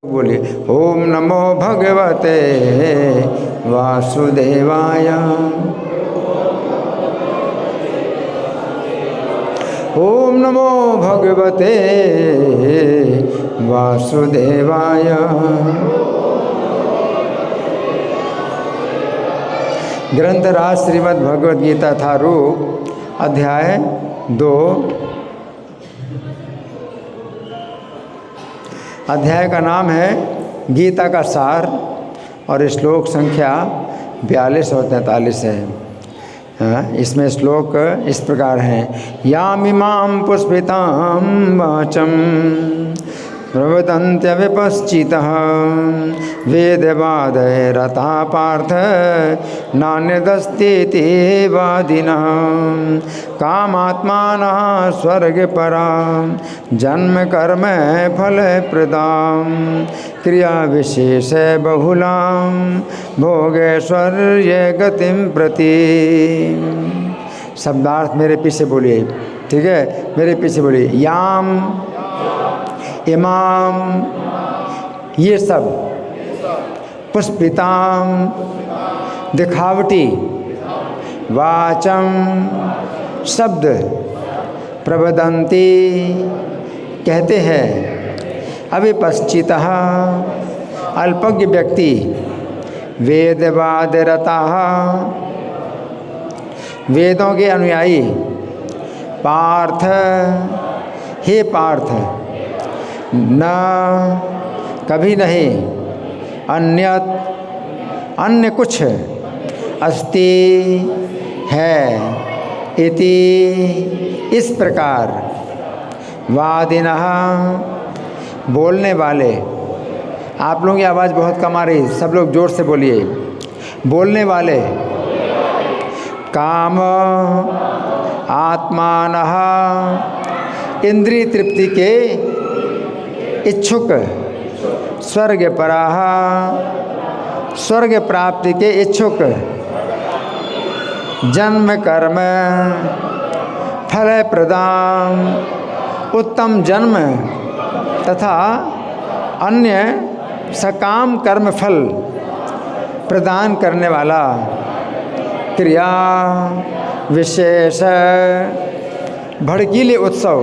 बोलिए ओम नमो भगवते वासुदेवाय। ओम नमो भगवते वासुदेवाय। ग्रंथराज श्रीमद् भगवद गीता था रूप अध्याय 2। अध्याय का नाम है गीता का सार और श्लोक संख्या 42 और 43 है। इसमें श्लोक इस प्रकार हैं। यामिमां पुष्पितां वाचं प्रवदन्त्य विपश्चितः वेदवादरता पार्थ नान्यदस्तीति वादिनः कामात्मानः स्वर्गपरा जन्म कर्म फलप्रदां क्रिया विशेष बहुलां भोगैश्वर्य गतिं प्रति। शब्दार्थ मेरे पीछे बोलिए, ठीक है, मेरे पीछे बोलिए। याम, इमाम, ये सब, पुष्पिताम, दिखावटी, वाचम, शब्द, प्रवदन्ति, कहते हैं, अविपश्चितः, अल्पज्ञ व्यक्ति, वेदवादरताः, वेदों के अनुयायी, पार्थ, हे पार्थ, न कभी नहीं, अन्य कुछ, अस्ति है, इति इस प्रकार, वादिनः बोलने वाले। आप लोगों की आवाज़ बहुत कम आ रही, सब लोग जोर से बोलिए। बोलने वाले, काम आत्मानः इंद्रिय तृप्ति के इच्छुक, स्वर्गपराः स्वर्ग प्राप्ति के इच्छुक, जन्म कर्म फल प्रदान उत्तम जन्म तथा अन्य सकाम कर्म फल प्रदान करने वाला, क्रिया विशेष भड़कीले उत्सव,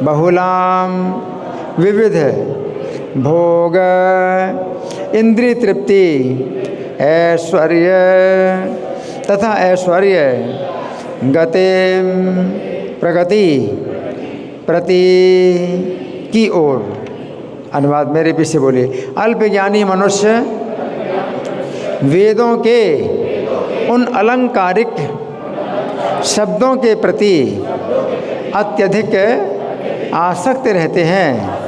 बहुलाम विविध, भोग इंद्रिय तृप्ति, ऐश्वर्य तथा ऐश्वर्य, गति प्रगति प्रति की ओर। अनुवाद मेरे पीछे बोलिए। अल्पज्ञानी मनुष्य वेदों के उन अलंकारिक शब्दों के प्रति अत्यधिक आसक्त रहते हैं,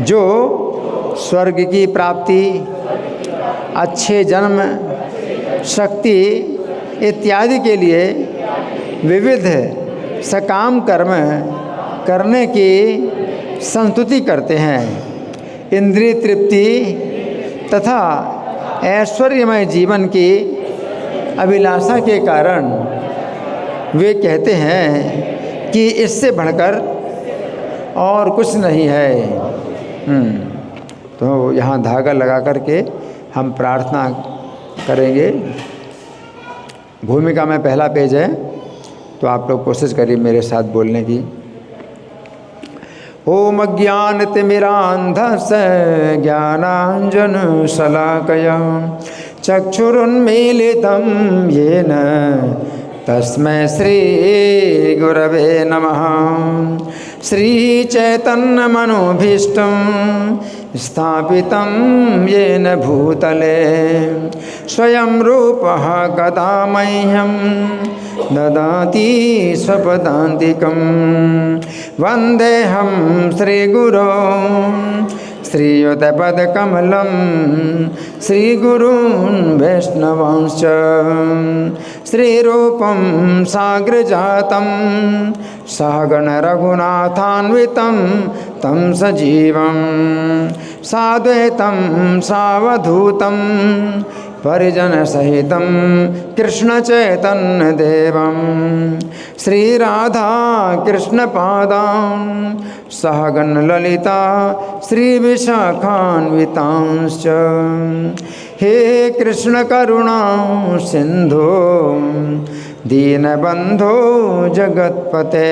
जो स्वर्ग की प्राप्ति, अच्छे जन्म, शक्ति इत्यादि के लिए विविध सकाम कर्म करने की संस्तुति करते हैं। इंद्रिय तृप्ति तथा ऐश्वर्यमय जीवन की अभिलाषा के कारण वे कहते हैं कि इससे बढ़कर और कुछ नहीं है। तो यहाँ धागा लगा करके हम प्रार्थना करेंगे। भूमिका में पहला पेज है, तो आप लोग कोशिश करिए मेरे साथ बोलने की। ओम अज्ञानतिमिरान्धस्य ज्ञानाञ्जनशलाकया चक्षुरुन्मीलितं येन तस्मै श्रीगुरवे नमः। श्रीचैतन्यमनोभीष्टं स्थापितं येन भूतले स्वयं रूपः कदा मह्यं ददाति स्वपदान्तिकं। वन्देऽहं श्रीगुरो श्रीयुतपदकमलं श्रीगुरून् वैष्णवांश्च श्रीरूपं साग्रजातं सहगणरघुनाथान्वितं तं सजीवं साद्वैतं सावधूतं परिजन सहितं कृष्ण चैतन्य देवं श्री राधा कृष्ण पादां सहगण ललिता श्री विशाखान्वितांश्च। हे कृष्ण करुणा सिंधु दीनबंधो जगत्पते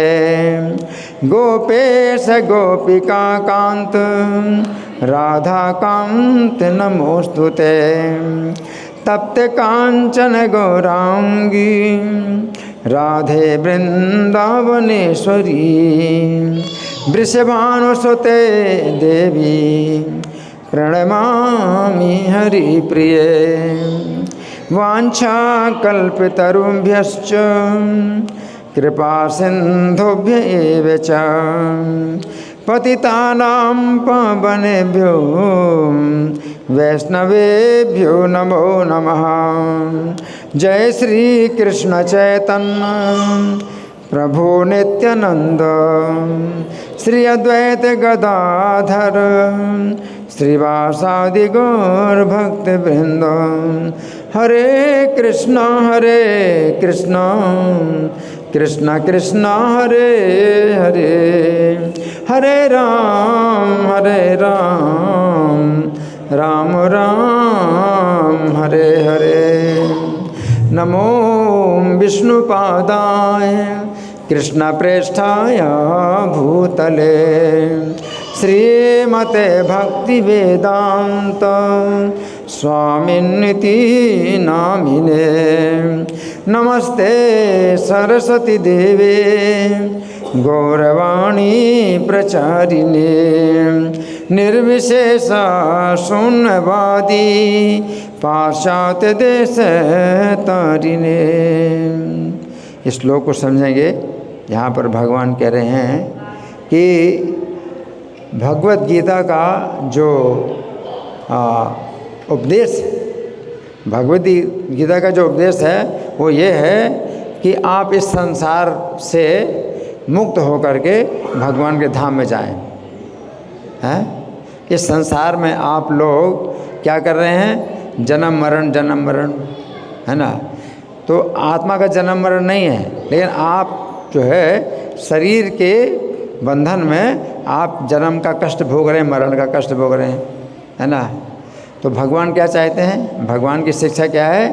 गोपेश गोपिका कांत राधा कांत नमोस्तुते। तप्त कांचन गौरांगी राधे वृंदावनेश्वरी वृषभानुसुते देवी प्रणमामि हरिप्रिये। वाञ्छाकल्पतरुभ्यश्च कृपा सिन्धुभ्य एव च पतितानां पावनेभ्यो वैष्णवेभ्यो नमो नमः। जय श्री कृष्ण चैतन्य प्रभु नित्यानंद श्री अद्वैत गदाधर श्रीवासादि गौर भक्त वृंद। हरे कृष्णा कृष्ण कृष्ण हरे हरे हरे राम राम राम हरे हरे। नमो विष्णुपादाय कृष्ण प्रेष्ठाय भूतले श्रीमते भक्ति वेदांत स्वामिन्निति नामिने। नमस्ते सरस्वती देवे गौरवाणी प्रचारिणे निर्विशेषा शून्यवादी पाश्चात्य देश तारिणे। इस श्लोक को समझेंगे। यहाँ पर भगवान कह रहे हैं कि भगवत गीता का जो उपदेश, भगवत गीता का जो उपदेश है वो ये है कि आप इस संसार से मुक्त होकर के भगवान के धाम में जाएं। हैं? इस संसार में आप लोग क्या कर रहे हैं? जन्म मरण, है ना। तो आत्मा का जन्म मरण नहीं है, लेकिन आप जो है शरीर के बंधन में आप जन्म का कष्ट भोग रहे हैं, मरण का कष्ट भोग रहे हैं, है ना। तो भगवान क्या चाहते हैं? भगवान की शिक्षा क्या है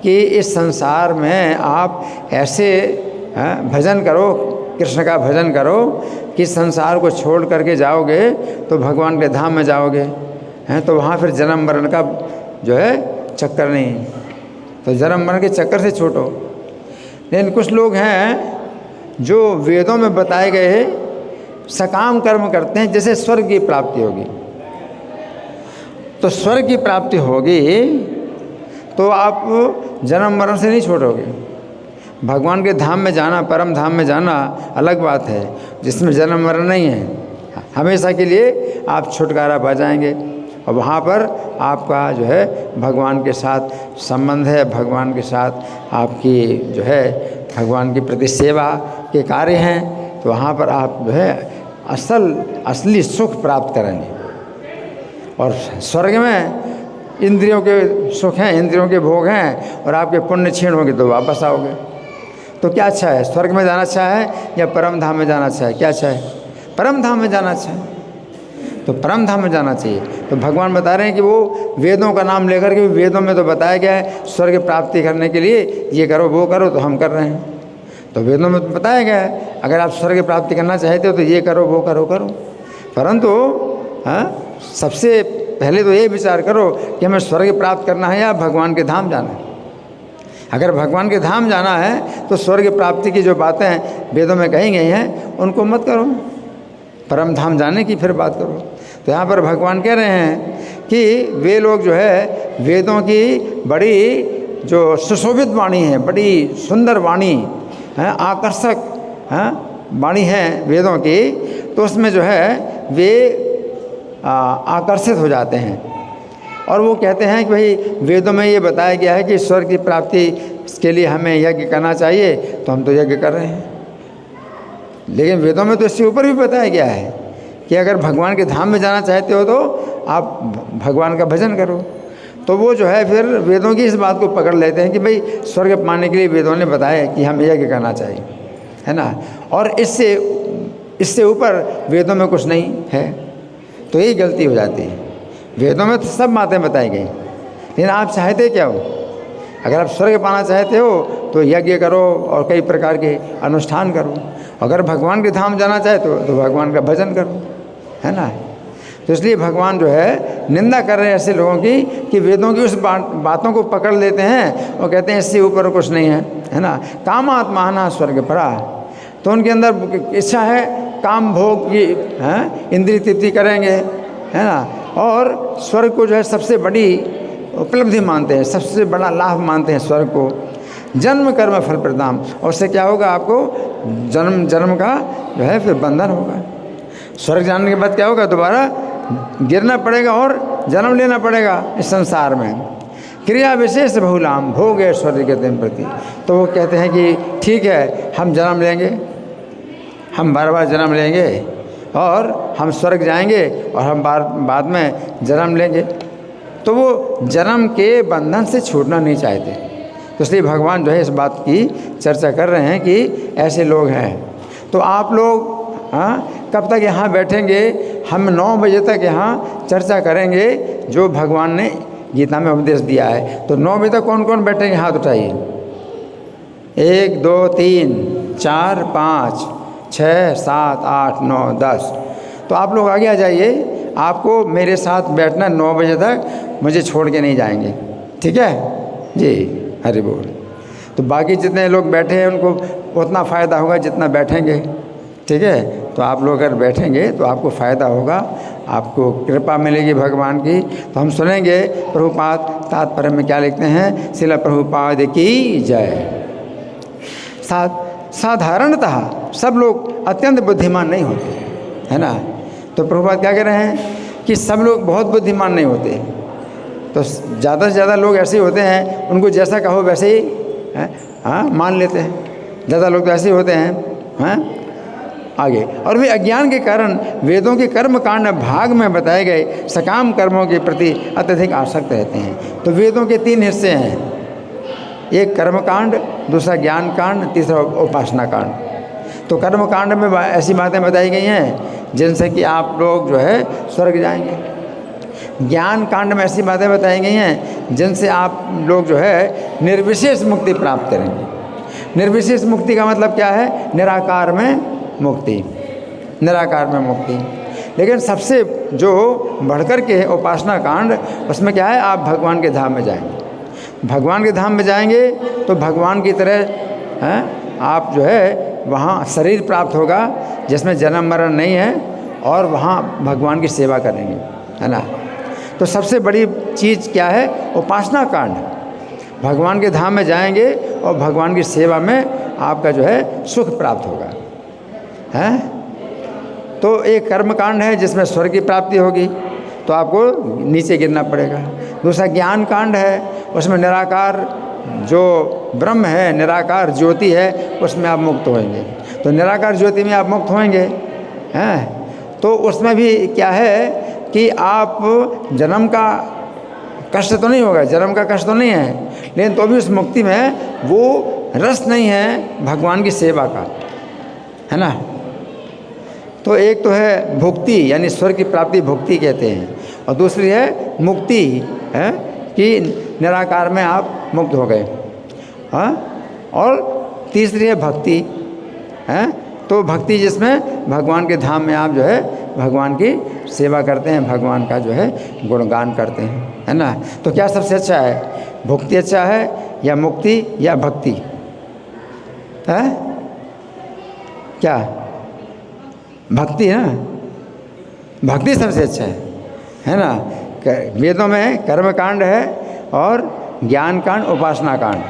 कि इस संसार में आप ऐसे भजन करो, कृष्ण का भजन करो कि संसार को छोड़ करके जाओगे तो भगवान के धाम में जाओगे, हैं। तो वहाँ फिर जन्म मरण का जो है चक्कर नहीं, तो जन्म मरण के चक्कर से छूटो। लेकिन कुछ लोग हैं जो वेदों में बताए गए सकाम कर्म करते हैं, जैसे स्वर्ग की प्राप्ति होगी। तो स्वर्ग की प्राप्ति होगी तो आप जन्म मरण से नहीं छोड़ोगे। भगवान के धाम में जाना, परम धाम में जाना अलग बात है, जिसमें जन्म मरण नहीं है। हमेशा के लिए आप छुटकारा पा जाएंगे और वहाँ पर आपका जो है भगवान के साथ संबंध है, भगवान के साथ आपकी जो है भगवान की प्रति सेवा के कार्य हैं। तो वहाँ पर आप जो है असली सुख प्राप्त करेंगे। और स्वर्ग में इंद्रियों के सुख हैं, इंद्रियों के भोग हैं, और आपके पुण्य क्षीण होंगे तो वापस आओगे। तो क्या अच्छा है? स्वर्ग में जाना अच्छा है या परम धाम में जाना अच्छा है? क्या अच्छा है? परम धाम में जाना अच्छा है। तो परम धाम में जाना चाहिए। तो भगवान बता रहे हैं कि वो वेदों का नाम लेकर के, वेदों में तो बताया गया है स्वर्ग प्राप्ति करने के लिए ये करो वो करो, तो हम कर रहे हैं। तो वेदों में तो बताया गया है अगर आप स्वर्ग प्राप्ति करना चाहते हो तो ये करो वो करो परंतु सबसे पहले तो ये विचार करो कि हमें स्वर्ग प्राप्त करना है या भगवान के धाम जाना है। अगर भगवान के धाम जाना है तो स्वर्ग प्राप्ति की जो बातें वेदों में कही गई हैं उनको मत करो, परम धाम जाने की फिर बात करो। तो यहाँ पर भगवान कह रहे हैं कि वे लोग जो है वेदों की बड़ी जो सुशोभित वाणी है, बड़ी सुंदर वाणी है, आकर्षक वाणी है वेदों की, तो उसमें जो है वे आकर्षित हो जाते हैं। और वो कहते हैं कि भाई वेदों में ये बताया गया है कि स्वर्ग की प्राप्ति के लिए हमें यज्ञ करना चाहिए, तो हम तो यज्ञ कर रहे हैं। लेकिन वेदों में तो इसके ऊपर भी बताया गया है कि अगर भगवान के धाम में जाना चाहते हो तो आप भगवान का भजन करो। तो वो जो है फिर वेदों की इस बात को पकड़ लेते हैं कि भाई स्वर्ग पाने के लिए वेदों ने बताया कि हम यज्ञ करना चाहिए, है ना, और इससे ऊपर वेदों में कुछ नहीं है। तो यही गलती हो जाती है। वेदों में तो सब बातें बताई गई, लेकिन आप चाहते क्या हो? अगर आप स्वर्ग पाना चाहते हो तो यज्ञ करो और कई प्रकार के अनुष्ठान करो। अगर भगवान के धाम जाना चाहे तो भगवान का भजन करो, है ना। तो इसलिए भगवान जो है निंदा कर रहे हैं ऐसे लोगों की कि वेदों की उस बातों को पकड़ लेते हैं और कहते हैं इससे ऊपर कुछ नहीं है, है ना। कामात्माना स्वर्ग परा, तो उनके अंदर इच्छा है काम भोग की, हैं, इंद्रिय तृप्ति करेंगे, है ना, और स्वर्ग को जो है सबसे बड़ी उपलब्धि मानते हैं, सबसे बड़ा लाभ मानते हैं स्वर्ग को। जन्म कर्म फल प्रदान, और उससे क्या होगा? आपको जन्म का जो है फिर बंधन होगा। स्वर्ग जाने के बाद क्या होगा? दोबारा गिरना पड़ेगा और जन्म लेना पड़ेगा इस संसार में। क्रिया विशेष बहुलाम भोग है स्वर्ग के दिन प्रति। तो वो कहते हैं कि ठीक है, हम जन्म लेंगे, हम बार जन्म लेंगे और हम स्वर्ग जाएंगे और हम बाद में जन्म लेंगे। तो वो जन्म के बंधन से छूटना नहीं चाहते। तो इसलिए भगवान जो है इस बात की चर्चा कर रहे हैं कि ऐसे लोग हैं। तो आप लोग कब तक यहाँ बैठेंगे? हम 9 बजे तक यहाँ चर्चा करेंगे जो भगवान ने गीता में उपदेश दिया है। तो 9 बजे तक कौन कौन बैठेंगे? हाथ उठाइए। 1 2 3 4 5 6 7 8 9 10। तो आप लोग आगे आ जाइए। आपको मेरे साथ बैठना 9 बजे तक, मुझे छोड़ के नहीं जाएंगे, ठीक है जी? हरि बोल। तो बाकी जितने लोग बैठे हैं उनको उतना फ़ायदा होगा जितना बैठेंगे, ठीक है। तो आप लोग अगर बैठेंगे तो आपको फ़ायदा होगा, आपको कृपा मिलेगी भगवान की। तो हम सुनेंगे प्रभुपाद तात्पर्य में क्या लिखते हैं। श्रील प्रभुपाद की जय। साधारणतः सब लोग अत्यंत बुद्धिमान नहीं होते, है ना। तो प्रभुपाद क्या कह रहे हैं कि सब लोग बहुत बुद्धिमान नहीं होते। तो ज़्यादा से ज़्यादा लोग ऐसे होते हैं, उनको जैसा कहो वैसे ही मान लेते हैं। ज़्यादा लोग तो ऐसे ही होते हैं आगे। और वे अज्ञान के कारण वेदों के कर्म कांड भाग में बताए गए सकाम कर्मों के प्रति अत्यधिक आसक्त रहते हैं। तो वेदों के 3 हिस्से हैं, एक कर्म कांड, दूसरा ज्ञान कांड, तीसरा उपासना कांड। तो कर्म कांड में ऐसी बातें बताई गई हैं जिनसे कि आप लोग जो है स्वर्ग जाएंगे। ज्ञान कांड में ऐसी बातें बताई गई हैं जिनसे आप लोग जो है निर्विशेष मुक्ति प्राप्त करेंगे। निर्विशेष मुक्ति का मतलब क्या है? निराकार में मुक्ति, निराकार में मुक्ति। लेकिन सबसे जो बढ़कर के है उपासना कांड, उसमें क्या है? आप भगवान के धाम में जाएंगे। भगवान के धाम में जाएंगे तो भगवान की तरह आप जो है वहाँ शरीर प्राप्त होगा जिसमें जन्म मरण नहीं है, और वहाँ भगवान की सेवा करेंगे, है ना। तो सबसे बड़ी चीज़ क्या है? उपासना कांड। भगवान के धाम में जाएंगे और भगवान की सेवा में आपका जो है सुख प्राप्त होगा, हैं। तो एक कर्म कांड है जिसमें स्वर्ग की प्राप्ति होगी, तो आपको नीचे गिरना पड़ेगा। दूसरा ज्ञान कांड है, उसमें निराकार जो ब्रह्म है, निराकार ज्योति है, उसमें आप मुक्त होंगे। तो निराकार ज्योति में आप मुक्त होंगे, हैं। तो उसमें भी क्या है कि आप जन्म का कष्ट तो नहीं होगा, जन्म का कष्ट तो नहीं है, लेकिन तो भी उस मुक्ति में वो रस नहीं है भगवान की सेवा का, है ना। तो एक तो है भुक्ति, यानी स्वर्ग की प्राप्ति भुक्ति कहते हैं, और दूसरी है मुक्ति, है कि निराकार में आप मुक्त हो गए, और तीसरी है भक्ति, है। तो भक्ति जिसमें भगवान के धाम में आप जो है भगवान की सेवा करते हैं, भगवान का जो है गुणगान करते हैं, है ना। तो क्या सबसे अच्छा है? भुक्ति अच्छा है या मुक्ति या भक्ति? है क्या? भक्ति है ना, भक्ति सबसे अच्छा है ना। वेदों में कर्म कांड है और ज्ञान कांड, उपासना कांड।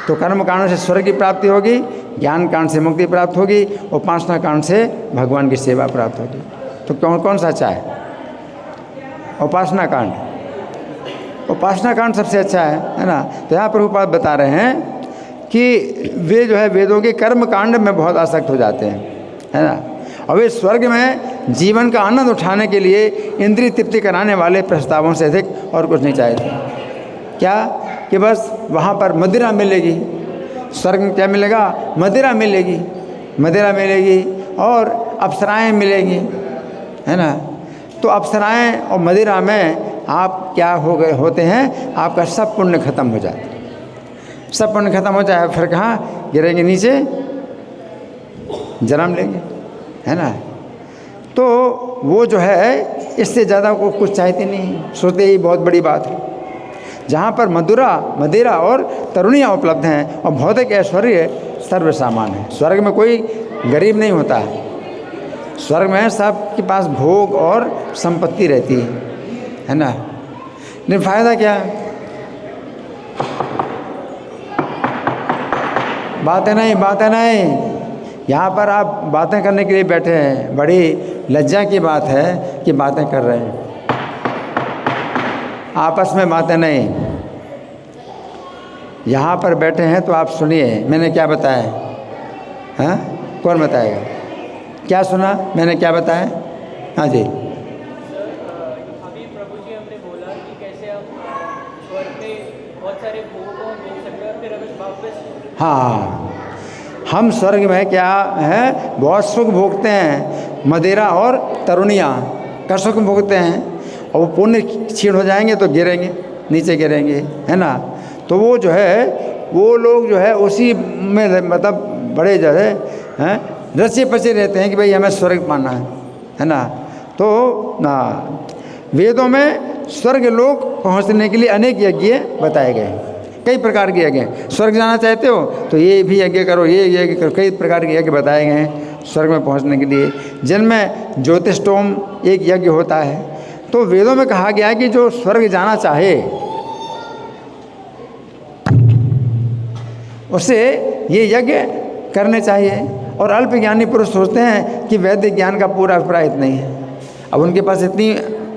तो कर्म कांड से स्वर्ग की प्राप्ति होगी, ज्ञान कांड से मुक्ति प्राप्त होगी, उपासना कांड से भगवान की सेवा प्राप्त होगी। तो कौन कौन सा अच्छा है? उपासना कांड। उपासना कांड सबसे अच्छा है ना। तो यहाँ प्रभुपाद बता रहे हैं कि वे जो है वेदों के कर्म कांड में बहुत आसक्त हो जाते हैं, है ना। और वे स्वर्ग में जीवन का आनंद उठाने के लिए इंद्रिय तृप्ति कराने वाले प्रस्तावों से अधिक और कुछ नहीं चाहते। क्या कि बस वहाँ पर मदिरा मिलेगी। स्वर्ग में क्या मिलेगा? मदिरा मिलेगी, मदिरा मिलेगी और अप्सराएं मिलेंगी, है ना। तो अप्सराएं और मदिरा में आप क्या हो गए होते हैं, आपका सब पुण्य खत्म हो जाता है, सब पुण्य खत्म हो जाए, फिर कहाँ गिरेंगे? नीचे जन्म लेंगे, है ना। तो वो जो है इससे ज़्यादा को कुछ चाहते नहीं, सोचते ही बहुत बड़ी बात है। जहाँ पर मदिरा और तरुणियाँ उपलब्ध हैं और भौतिक ऐश्वर्य सर्वसामान है। स्वर्ग में कोई गरीब नहीं होता है, स्वर्ग में सबके पास भोग और संपत्ति रहती है ना। लेकिन फ़ायदा क्या? बातें नहीं। यहाँ पर आप बातें करने के लिए बैठे हैं, बड़ी लज्जा की बात है कि बातें कर रहे हैं, आपस में बातें नहीं। यहाँ पर बैठे हैं तो आप सुनिए मैंने क्या बताया। हाँ, कौन बताएगा? क्या सुना मैंने, क्या बताया? हाँ जी। अभी प्रभु जी हमने बोला कि कैसे हम स्वर्ग में बहुत सारे भोगों को भोग सकते हैं और फिर अभी वापस। हाँ, हम स्वर्ग में क्या है, बहुत सुख भोगते हैं, मदिरा और तरुणियाँ का सुख भोगते हैं, और वो पुण्य क्षीण हो जाएंगे तो गिरेंगे, नीचे गिरेंगे, है ना। तो वो जो है वो लोग जो है उसी में मतलब बड़े जो है रचे पचे रहते हैं कि भाई हमें स्वर्ग पाना है ना। तो ना वेदों में स्वर्ग लोक पहुंचने के लिए अनेक यज्ञ बताए गए, कई प्रकार के यज्ञ। स्वर्ग जाना चाहते हो तो ये भी यज्ञ करो, ये यज्ञ करो, कई प्रकार के यज्ञ बताए गए हैं स्वर्ग में पहुंचने के लिए, जिनमें ज्योतिष्टोम एक यज्ञ होता है। तो वेदों में कहा गया है कि जो स्वर्ग जाना चाहे उसे ये यज्ञ करने चाहिए। और अल्पज्ञानी पुरुष सोचते हैं कि वैदिक ज्ञान का पूरा अभिप्राय इतना ही है। अब उनके पास इतनी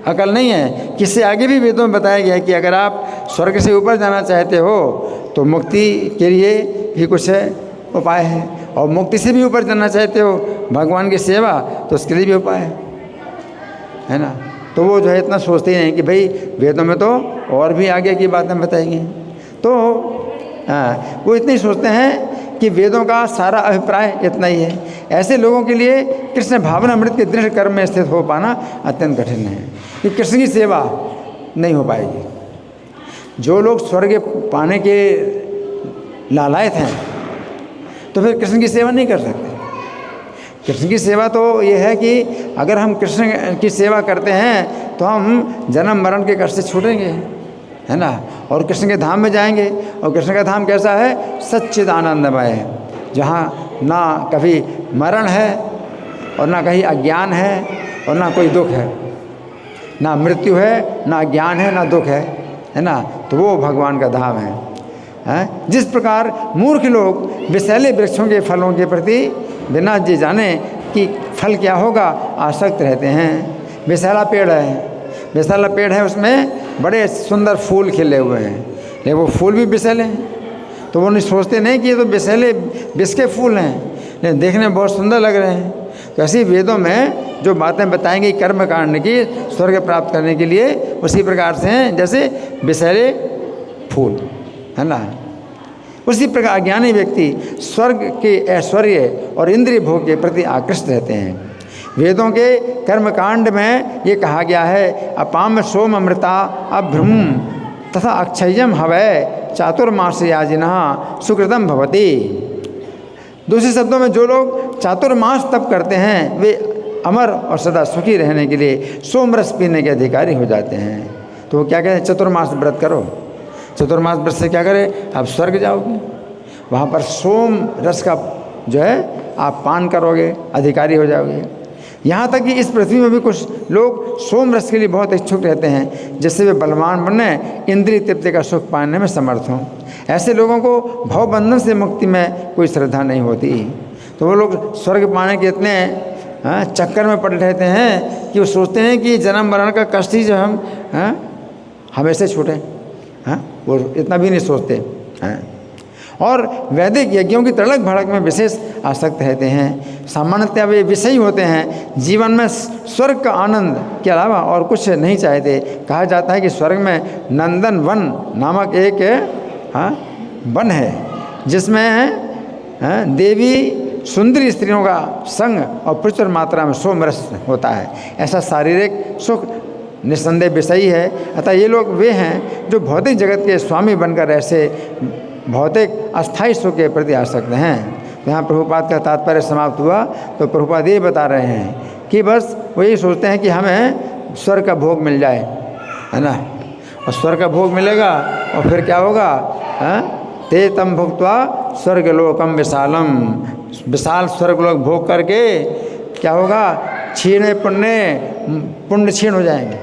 अकल नहीं है कि इससे आगे भी वेदों में बताया गया है कि अगर आप स्वर्ग से ऊपर जाना चाहते हो तो मुक्ति के लिए भी कुछ उपाय है, और मुक्ति से भी ऊपर जाना चाहते हो भगवान की सेवा तो उसके लिए भी उपाय है ना। तो वो जो है इतना सोचते ही नहीं कि भाई वेदों में तो और भी आगे की बातें बताई गई। तो हाँ, वो इतने सोचते हैं कि वेदों का सारा अभिप्राय इतना ही है। ऐसे लोगों के लिए कृष्ण भावनामृत के दृढ़ कर्म में स्थित हो पाना अत्यंत कठिन है, कि कृष्ण की सेवा नहीं हो पाएगी। जो लोग स्वर्ग पाने के लालायत हैं तो फिर कृष्ण की सेवा नहीं कर सकते। कृष्ण की सेवा तो ये है कि अगर हम कृष्ण की सेवा करते हैं तो हम जन्म मरण के कष्ट से छूटेंगे, है ना, और कृष्ण के धाम में जाएंगे। और कृष्ण का धाम कैसा है? सच्चिदानंदमय है, जहाँ ना कभी मरण है और ना कहीं अज्ञान है और ना कोई दुख है, ना मृत्यु है, ना ज्ञान है, ना दुख है ना। तो वो भगवान का धाम है। जिस प्रकार मूर्ख लोग विषैले वृक्षों के फलों के प्रति बिना ये जाने कि फल क्या होगा आसक्त रहते हैं। विषैला पेड़ है, उसमें बड़े सुंदर फूल खिले हुए हैं, लेकिन वो फूल भी विषैले हैं। तो वो नहीं सोचते नहीं कि ये तो विषैले विष के फूल हैं, लेकिन देखने में बहुत सुंदर लग रहे हैं। तो ऐसी वेदों में जो बातें बताएंगी कर्म कांड की स्वर्ग प्राप्त करने के लिए, उसी प्रकार से हैं जैसे विषैले फूल, है ना। उसी प्रकार अज्ञानी व्यक्ति स्वर्ग के ऐश्वर्य और इंद्रिय भोग के प्रति आकृष्ट रहते हैं। वेदों के कर्मकांड में ये कहा गया है, अपाम सोम अमृता अभ्रम तथा अक्षयम हवै चातुर्मास याजिनः सुकृतम भवति। दूसरे शब्दों में जो लोग चातुर्मास तप करते हैं वे अमर और सदा सुखी रहने के लिए सोम रस पीने के अधिकारी हो जाते हैं। तो वो क्या कहते हैं? चतुर्मास व्रत करो। चतुर्मास व्रत से क्या करें? आप स्वर्ग जाओगे, वहाँ पर सोम रस का जो है आप पान करोगे, अधिकारी हो जाओगे। यहाँ तक कि इस पृथ्वी में भी कुछ लोग सोम रस के लिए बहुत इच्छुक रहते हैं, जिससे वे बलवान बने, इंद्रिय तृप्ति का सुख पाने में समर्थ हों। ऐसे लोगों को भवबंधन से मुक्ति में कोई श्रद्धा नहीं होती। तो वो लोग स्वर्ग पाने के इतने चक्कर में पड़े रहते हैं कि वो सोचते हैं कि जन्म मरण का कष्ट ही जो हम हमेशा छूटें। वो इतना भी नहीं सोचते हैं। और वैदिक यज्ञों की तड़क भड़क में विशेष आसक्त रहते हैं। सामान्यतः वे विषयी होते हैं, जीवन में स्वर्ग का आनंद के अलावा और कुछ नहीं चाहते। कहा जाता है कि स्वर्ग में नंदन वन नामक एक वन है, जिसमें देवी सुंदरी स्त्रियों का संग और प्रचुर मात्रा में सोमरस होता है। ऐसा शारीरिक सुख निस्संदेह विषयी है। अतः ये लोग वे हैं जो भौतिक जगत के स्वामी बनकर ऐसे भौतिक अस्थायी सुख के प्रति आसक्त हैं। तो यहाँ प्रभुपाद का तात्पर्य समाप्त हुआ। तो प्रभुपाद ये बता रहे हैं कि बस वो यही सोचते हैं कि हमें स्वर्ग का भोग मिल जाए, है ना, और स्वर्ग का भोग मिलेगा और फिर क्या होगा, ते तम भुक्त्वा स्वर्गलोकम विशालम, विशाल स्वर्गलोक भोग करके क्या होगा, क्षीण पुण्य क्षीण हो जाएंगे।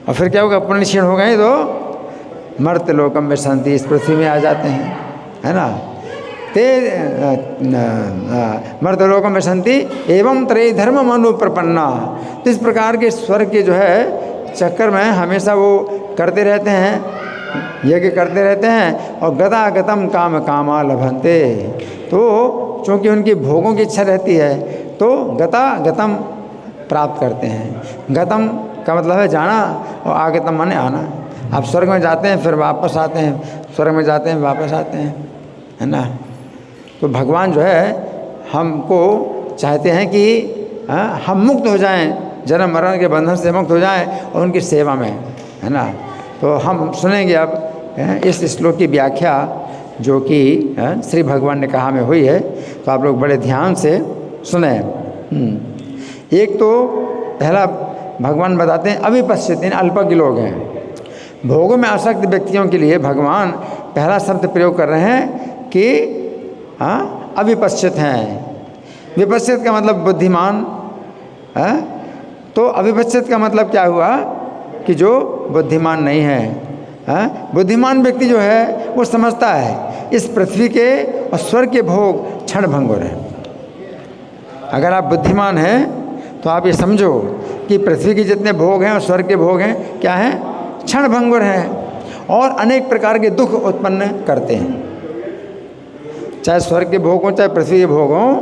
और फिर क्या होगा, पुण्य क्षीण हो गए तो मर्त लोकम में शांति, इस पृथ्वी में आ जाते हैं, है ना। ते मर्त लोकम में शांति एवं त्रय धर्म अनुप्रपन्ना। तो इस प्रकार के स्वर्ग के जो है चक्कर में हमेशा वो करते रहते हैं, यज्ञ करते रहते हैं और गतागतम काम कामा लभन्ते। तो चूँकि उनकी भोगों की इच्छा रहती है तो गतागतम प्राप्त करते हैं। गतम का मतलब है जाना और आगतम माने आना। आप स्वर्ग में जाते हैं फिर वापस आते हैं, स्वर्ग में जाते हैं वापस आते हैं, है ना। तो भगवान जो है हमको चाहते हैं कि हम मुक्त हो जाएं, जन्म मरण के बंधन से मुक्त हो जाएं और उनकी सेवा में, है ना। तो हम सुनेंगे अब इस श्लोक की व्याख्या जो कि श्री भगवान ने कहा में हुई है। तो आप लोग बड़े ध्यान से सुने। एक तो पहला भगवान बताते हैं अविपश्चित, इन अल्पज्ञ लोग हैं। भोगों में आसक्त व्यक्तियों के लिए भगवान पहला शब्द प्रयोग कर रहे हैं कि अविपश्चित हैं। विपश्चित का मतलब बुद्धिमान है। तो अविपश्चित का मतलब क्या हुआ कि जो बुद्धिमान नहीं है। बुद्धिमान व्यक्ति जो है वो समझता है इस पृथ्वी के और स्वर्ग के भोग क्षण भंगुर हैं। अगर आप बुद्धिमान हैं तो आप ये समझो कि पृथ्वी के जितने भोग हैं और स्वर्ग के भोग हैं क्या हैं, क्षण भंगुर हैं और अनेक प्रकार के दुख उत्पन्न करते हैं। चाहे स्वर्ग के भोग हों चाहे पृथ्वी के भोग हों,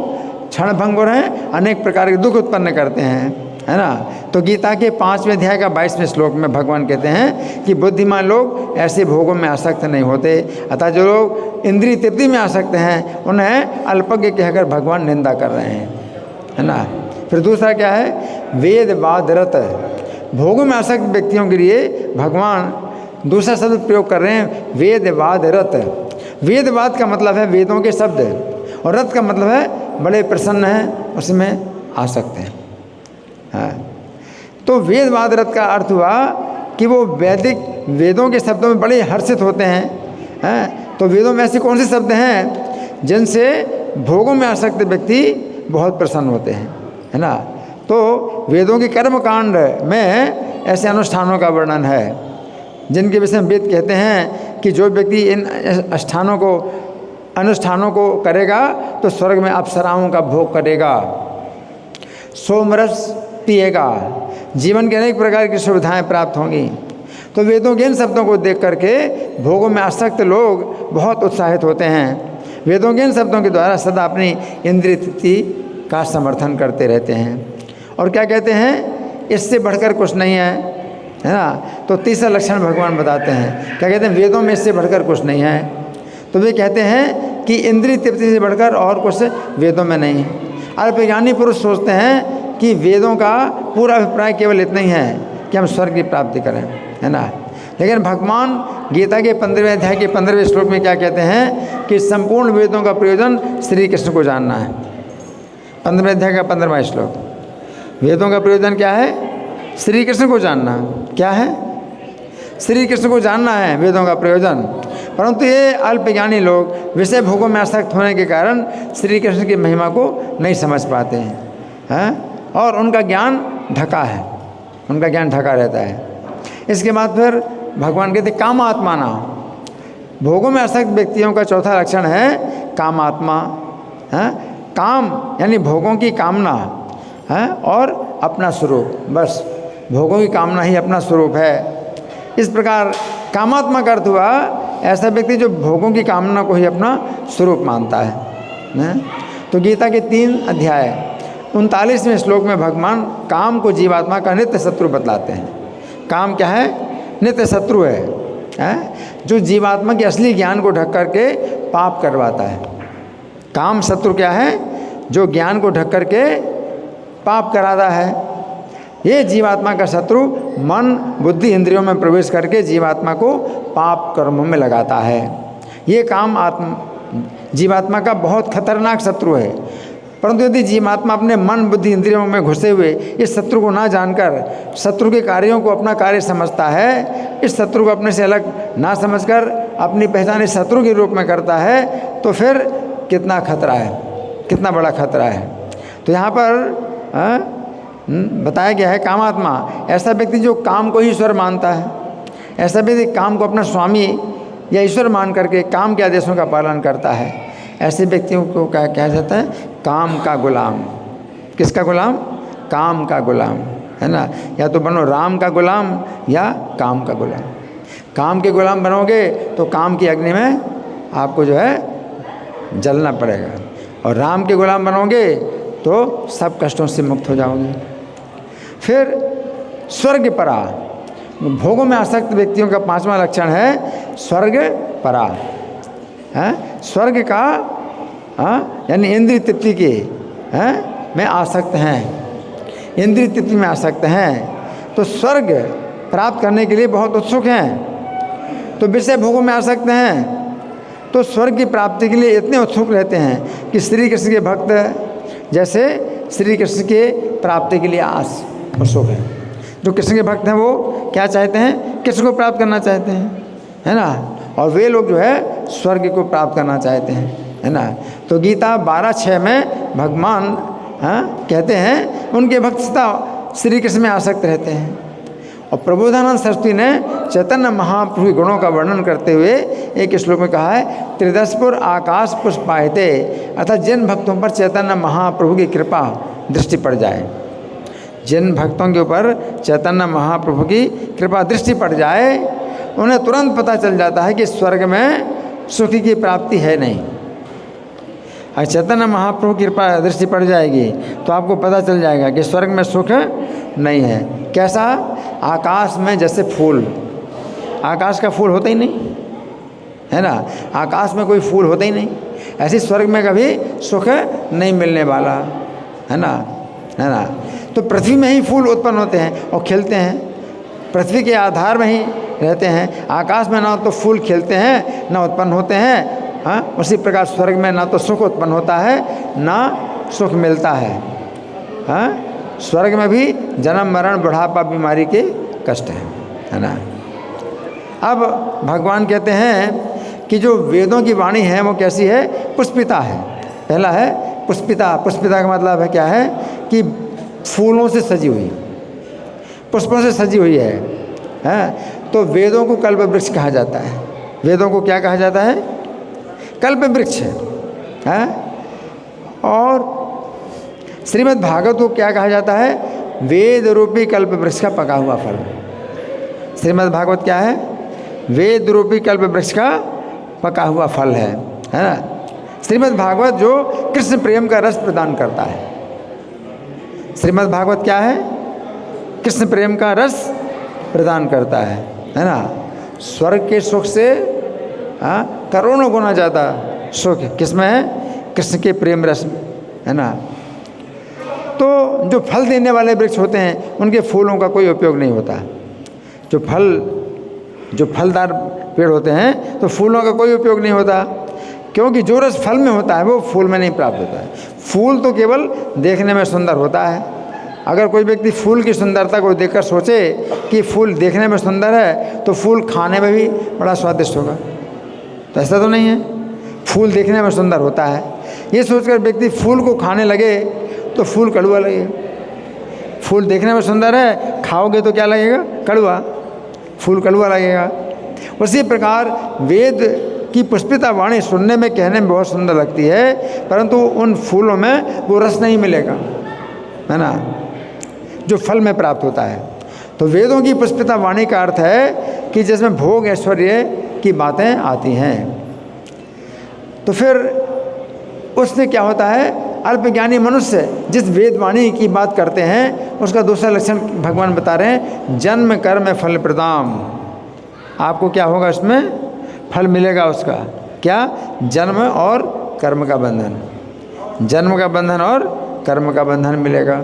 क्षण भंगुर हैं, अनेक प्रकार के दुख उत्पन्न करते हैं, है ना। तो गीता के 5वें अध्याय का 22वें श्लोक में भगवान कहते हैं कि बुद्धिमान लोग ऐसे भोगों में आसक्त नहीं होते। अतः जो लोग इंद्रिय तृप्ति में आसक्त हैं उन्हें अल्पज्ञ कहकर भगवान निंदा कर रहे हैं, है ना। फिर दूसरा क्या है, वेदवादरत, भोगों में आसक्त व्यक्तियों के लिए भगवान दूसरा शब्द प्रयोग कर रहे हैं, वेदवादरत। वेदवाद का मतलब है वेदों के शब्द और रत का मतलब है बड़े प्रसन्न हैं, उसमें आसक्त हैं। हाँ, तो वेदवादरत का अर्थ हुआ कि वो वैदिक वेदों के शब्दों में बड़े हर्षित होते हैं। तो वेदों में ऐसे कौन से शब्द हैं जिनसे भोगों में आसक्त व्यक्ति बहुत प्रसन्न होते हैं, है ना। तो वेदों के कर्म कांड में ऐसे अनुष्ठानों का वर्णन है जिनके विषय में वेद कहते हैं कि जो व्यक्ति इन अनुष्ठानों को करेगा तो स्वर्ग में अप्सराओं का भोग करेगा, सोमरस पिएगा, जीवन के अनेक प्रकार की सुविधाएं प्राप्त होंगी। तो वेदों के इन शब्दों को देख करके भोगों में आसक्त लोग बहुत उत्साहित होते हैं। वेदों के इन शब्दों के द्वारा सदा अपनी इंद्रिय तृप्ति का समर्थन करते रहते हैं। और क्या कहते हैं, इससे बढ़कर कुछ नहीं है ना। तो तीसरा लक्षण भगवान बताते हैं, क्या कहते हैं, वेदों में इससे बढ़कर कुछ नहीं है। तो वे कहते हैं कि इंद्रिय तृप्ति से बढ़कर और कुछ वेदों में नहीं। अल्पज्ञानी पुरुष सोचते हैं कि वेदों का पूरा अभिप्राय केवल इतना ही है कि हम स्वर्ग की प्राप्ति करें, है ना। लेकिन भगवान गीता के 15वें अध्याय के 15वें श्लोक में क्या कहते हैं कि संपूर्ण वेदों का प्रयोजन श्री कृष्ण को जानना है। 15वें अध्याय का 15वां श्लोक, वेदों का प्रयोजन क्या है, श्री कृष्ण को जानना। क्या है, श्री कृष्ण को जानना है वेदों का प्रयोजन। परंतु ये अल्पज्ञानी लोग विषय भोगों में आसक्त होने के कारण श्री कृष्ण की महिमा को नहीं समझ पाते हैं, और उनका ज्ञान ढका है, उनका ज्ञान ढका रहता है। इसके बाद फिर भगवान कहते कामात्माना, भोगों में आसक्त व्यक्तियों का चौथा लक्षण है कामात्मा। काम यानी भोगों की कामना है और अपना स्वरूप, बस भोगों की कामना ही अपना स्वरूप है। इस प्रकार कामात्मा का अर्थ हुआ ऐसा व्यक्ति जो भोगों की कामना को ही अपना स्वरूप मानता है। तो गीता के 3 अध्याय 39वें श्लोक में भगवान काम को जीवात्मा का नित्य शत्रु बतलाते हैं। काम क्या है? नित्य शत्रु है, जो जीवात्मा के असली ज्ञान को ढक करके पाप करवाता है। काम शत्रु क्या है? जो ज्ञान को ढक करके पाप कराता है। ये जीवात्मा का शत्रु मन बुद्धि इंद्रियों में प्रवेश करके जीवात्मा को पाप कर्मों में लगाता है। ये काम जीवात्मा का बहुत खतरनाक शत्रु है। परंतु यदि जीवात्मा अपने मन बुद्धि इंद्रियों में घुसे हुए इस शत्रु को ना जानकर शत्रु के कार्यों को अपना कार्य समझता है, इस शत्रु को अपने से अलग ना समझकर अपनी पहचान इस शत्रु के रूप में करता है, तो फिर कितना खतरा है, कितना बड़ा खतरा है। तो यहाँ पर बताया गया है कामात्मा ऐसा व्यक्ति जो काम को ही ईश्वर मानता है, ऐसा व्यक्ति काम को अपना स्वामी या ईश्वर मान करके काम के आदेशों का पालन करता है। ऐसे व्यक्तियों को क्या कहा जाता है? काम का गुलाम। किसका गुलाम? काम का गुलाम, है ना। या तो बनो राम का गुलाम या काम का गुलाम। काम के गुलाम बनोगे तो काम की अग्नि में आपको जो है जलना पड़ेगा, और राम के गुलाम बनोगे तो सब कष्टों से मुक्त हो जाओगे। फिर स्वर्ग परा, भोगों में आसक्त व्यक्तियों का 5वां लक्षण है स्वर्ग परा। स्वर्ग का यानी इंद्रिय तृप्ति के में आसक्त हैं, इंद्रिय तृप्ति में आसक्त हैं, तो स्वर्ग प्राप्त करने के लिए बहुत उत्सुक हैं। तो विषय भोगों में आसक्त हैं तो स्वर्ग की प्राप्ति के लिए इतने उत्सुक रहते हैं कि श्री कृष्ण के भक्त जैसे श्री कृष्ण के प्राप्ति के लिए उत्सुक हैं। जो कृष्ण के भक्त हैं वो क्या चाहते हैं? कृष्ण को प्राप्त करना चाहते हैं, है ना। और वे लोग जो है स्वर्ग को प्राप्त करना चाहते हैं, है ना। तो गीता 12:6 में भगवान कहते हैं उनके भक्त सदा श्री कृष्ण में आसक्त रहते हैं। और प्रबोधानंद सरस्वती ने चैतन्य महाप्रभु के गुणों का वर्णन करते हुए एक श्लोक में कहा है त्रिदशपुर आकाश पुष्पायते, अर्थात जिन भक्तों पर चैतन्य महाप्रभु की कृपा दृष्टि पड़ जाए, जिन भक्तों के ऊपर चैतन्य महाप्रभु की कृपा दृष्टि पड़ जाए, उन्हें तुरंत पता चल जाता है कि स्वर्ग में सुख की प्राप्ति है नहीं। अगर चैतन्य महाप्रभु की कृपा दृष्टि पड़ जाएगी तो आपको पता चल जाएगा कि स्वर्ग में सुख नहीं है। कैसा? आकाश में जैसे फूल, आकाश का फूल होता ही नहीं, है ना। आकाश में कोई फूल होता ही नहीं, ऐसे स्वर्ग में कभी सुख नहीं मिलने वाला, है ना, है ना। तो पृथ्वी में ही फूल उत्पन्न होते हैं और खिलते हैं, पृथ्वी के आधार में ही रहते हैं। आकाश में ना तो फूल खिलते हैं ना उत्पन्न होते हैं, उसी प्रकार स्वर्ग में ना तो सुख उत्पन्न होता है ना सुख मिलता है। स्वर्ग में भी जन्म मरण बुढ़ापा बीमारी के कष्ट है ना। अब भगवान कहते हैं कि जो वेदों की वाणी है वो कैसी है? पुष्पिता है। पहला है पुष्पिता। पुष्पिता का मतलब है क्या है? कि फूलों से सजी हुई, पुष्पों से सजी हुई है। तो वेदों को कल्प वृक्ष कहा जाता है। वेदों को क्या कहा जाता है? कल्प वृक्ष है। और श्रीमद् भागवत को क्या कहा जाता है? वेद रूपी कल्प वृक्ष का पका हुआ फल। श्रीमद् भागवत क्या है? वेद रूपी कल्प वृक्ष का पका हुआ फल है ना। श्रीमद् भागवत जो कृष्ण प्रेम का रस प्रदान करता है। श्रीमद् भागवत क्या है? कृष्ण प्रेम का रस प्रदान करता है ना। स्वर्ग के सुख से करोड़ों गुना ज़्यादा सुख किसमें है? कृष्ण के प्रेम रस में, है ना। तो जो फल देने वाले वृक्ष होते हैं उनके फूलों का कोई उपयोग नहीं होता। जो फलदार पेड़ होते हैं तो फूलों का कोई उपयोग नहीं होता, क्योंकि जो रस फल में होता है वो फूल में नहीं प्राप्त होता है। फूल तो केवल देखने में सुंदर होता है। अगर कोई व्यक्ति फूल की सुंदरता को देखकर सोचे कि फूल देखने में सुंदर है तो फूल खाने में भी बड़ा स्वादिष्ट होगा, तो ऐसा तो नहीं है। फूल देखने में सुंदर होता है, ये सोचकर व्यक्ति फूल को खाने लगे तो फूल कड़वा लगेगा। फूल देखने में सुंदर है, खाओगे तो क्या लगेगा? कड़वा, फूल कड़वा लगेगा। उसी प्रकार वेद की पुष्पिता वाणी सुनने में कहने में बहुत सुंदर लगती है, परंतु उन फूलों में वो रस नहीं मिलेगा, है ना, जो फल में प्राप्त होता है। तो वेदों की पुष्पिता वाणी का अर्थ है कि जिसमें भोग ऐश्वर्य की बातें आती हैं। तो फिर उससे क्या होता है, अल्पज्ञानी मनुष्य जिस वेदवाणी की बात करते हैं उसका दूसरा लक्षण भगवान बता रहे हैं, जन्म कर्म फल प्रदाम। आपको क्या होगा, इसमें फल मिलेगा उसका, क्या, जन्म और कर्म का बंधन, जन्म का बंधन और कर्म का बंधन मिलेगा,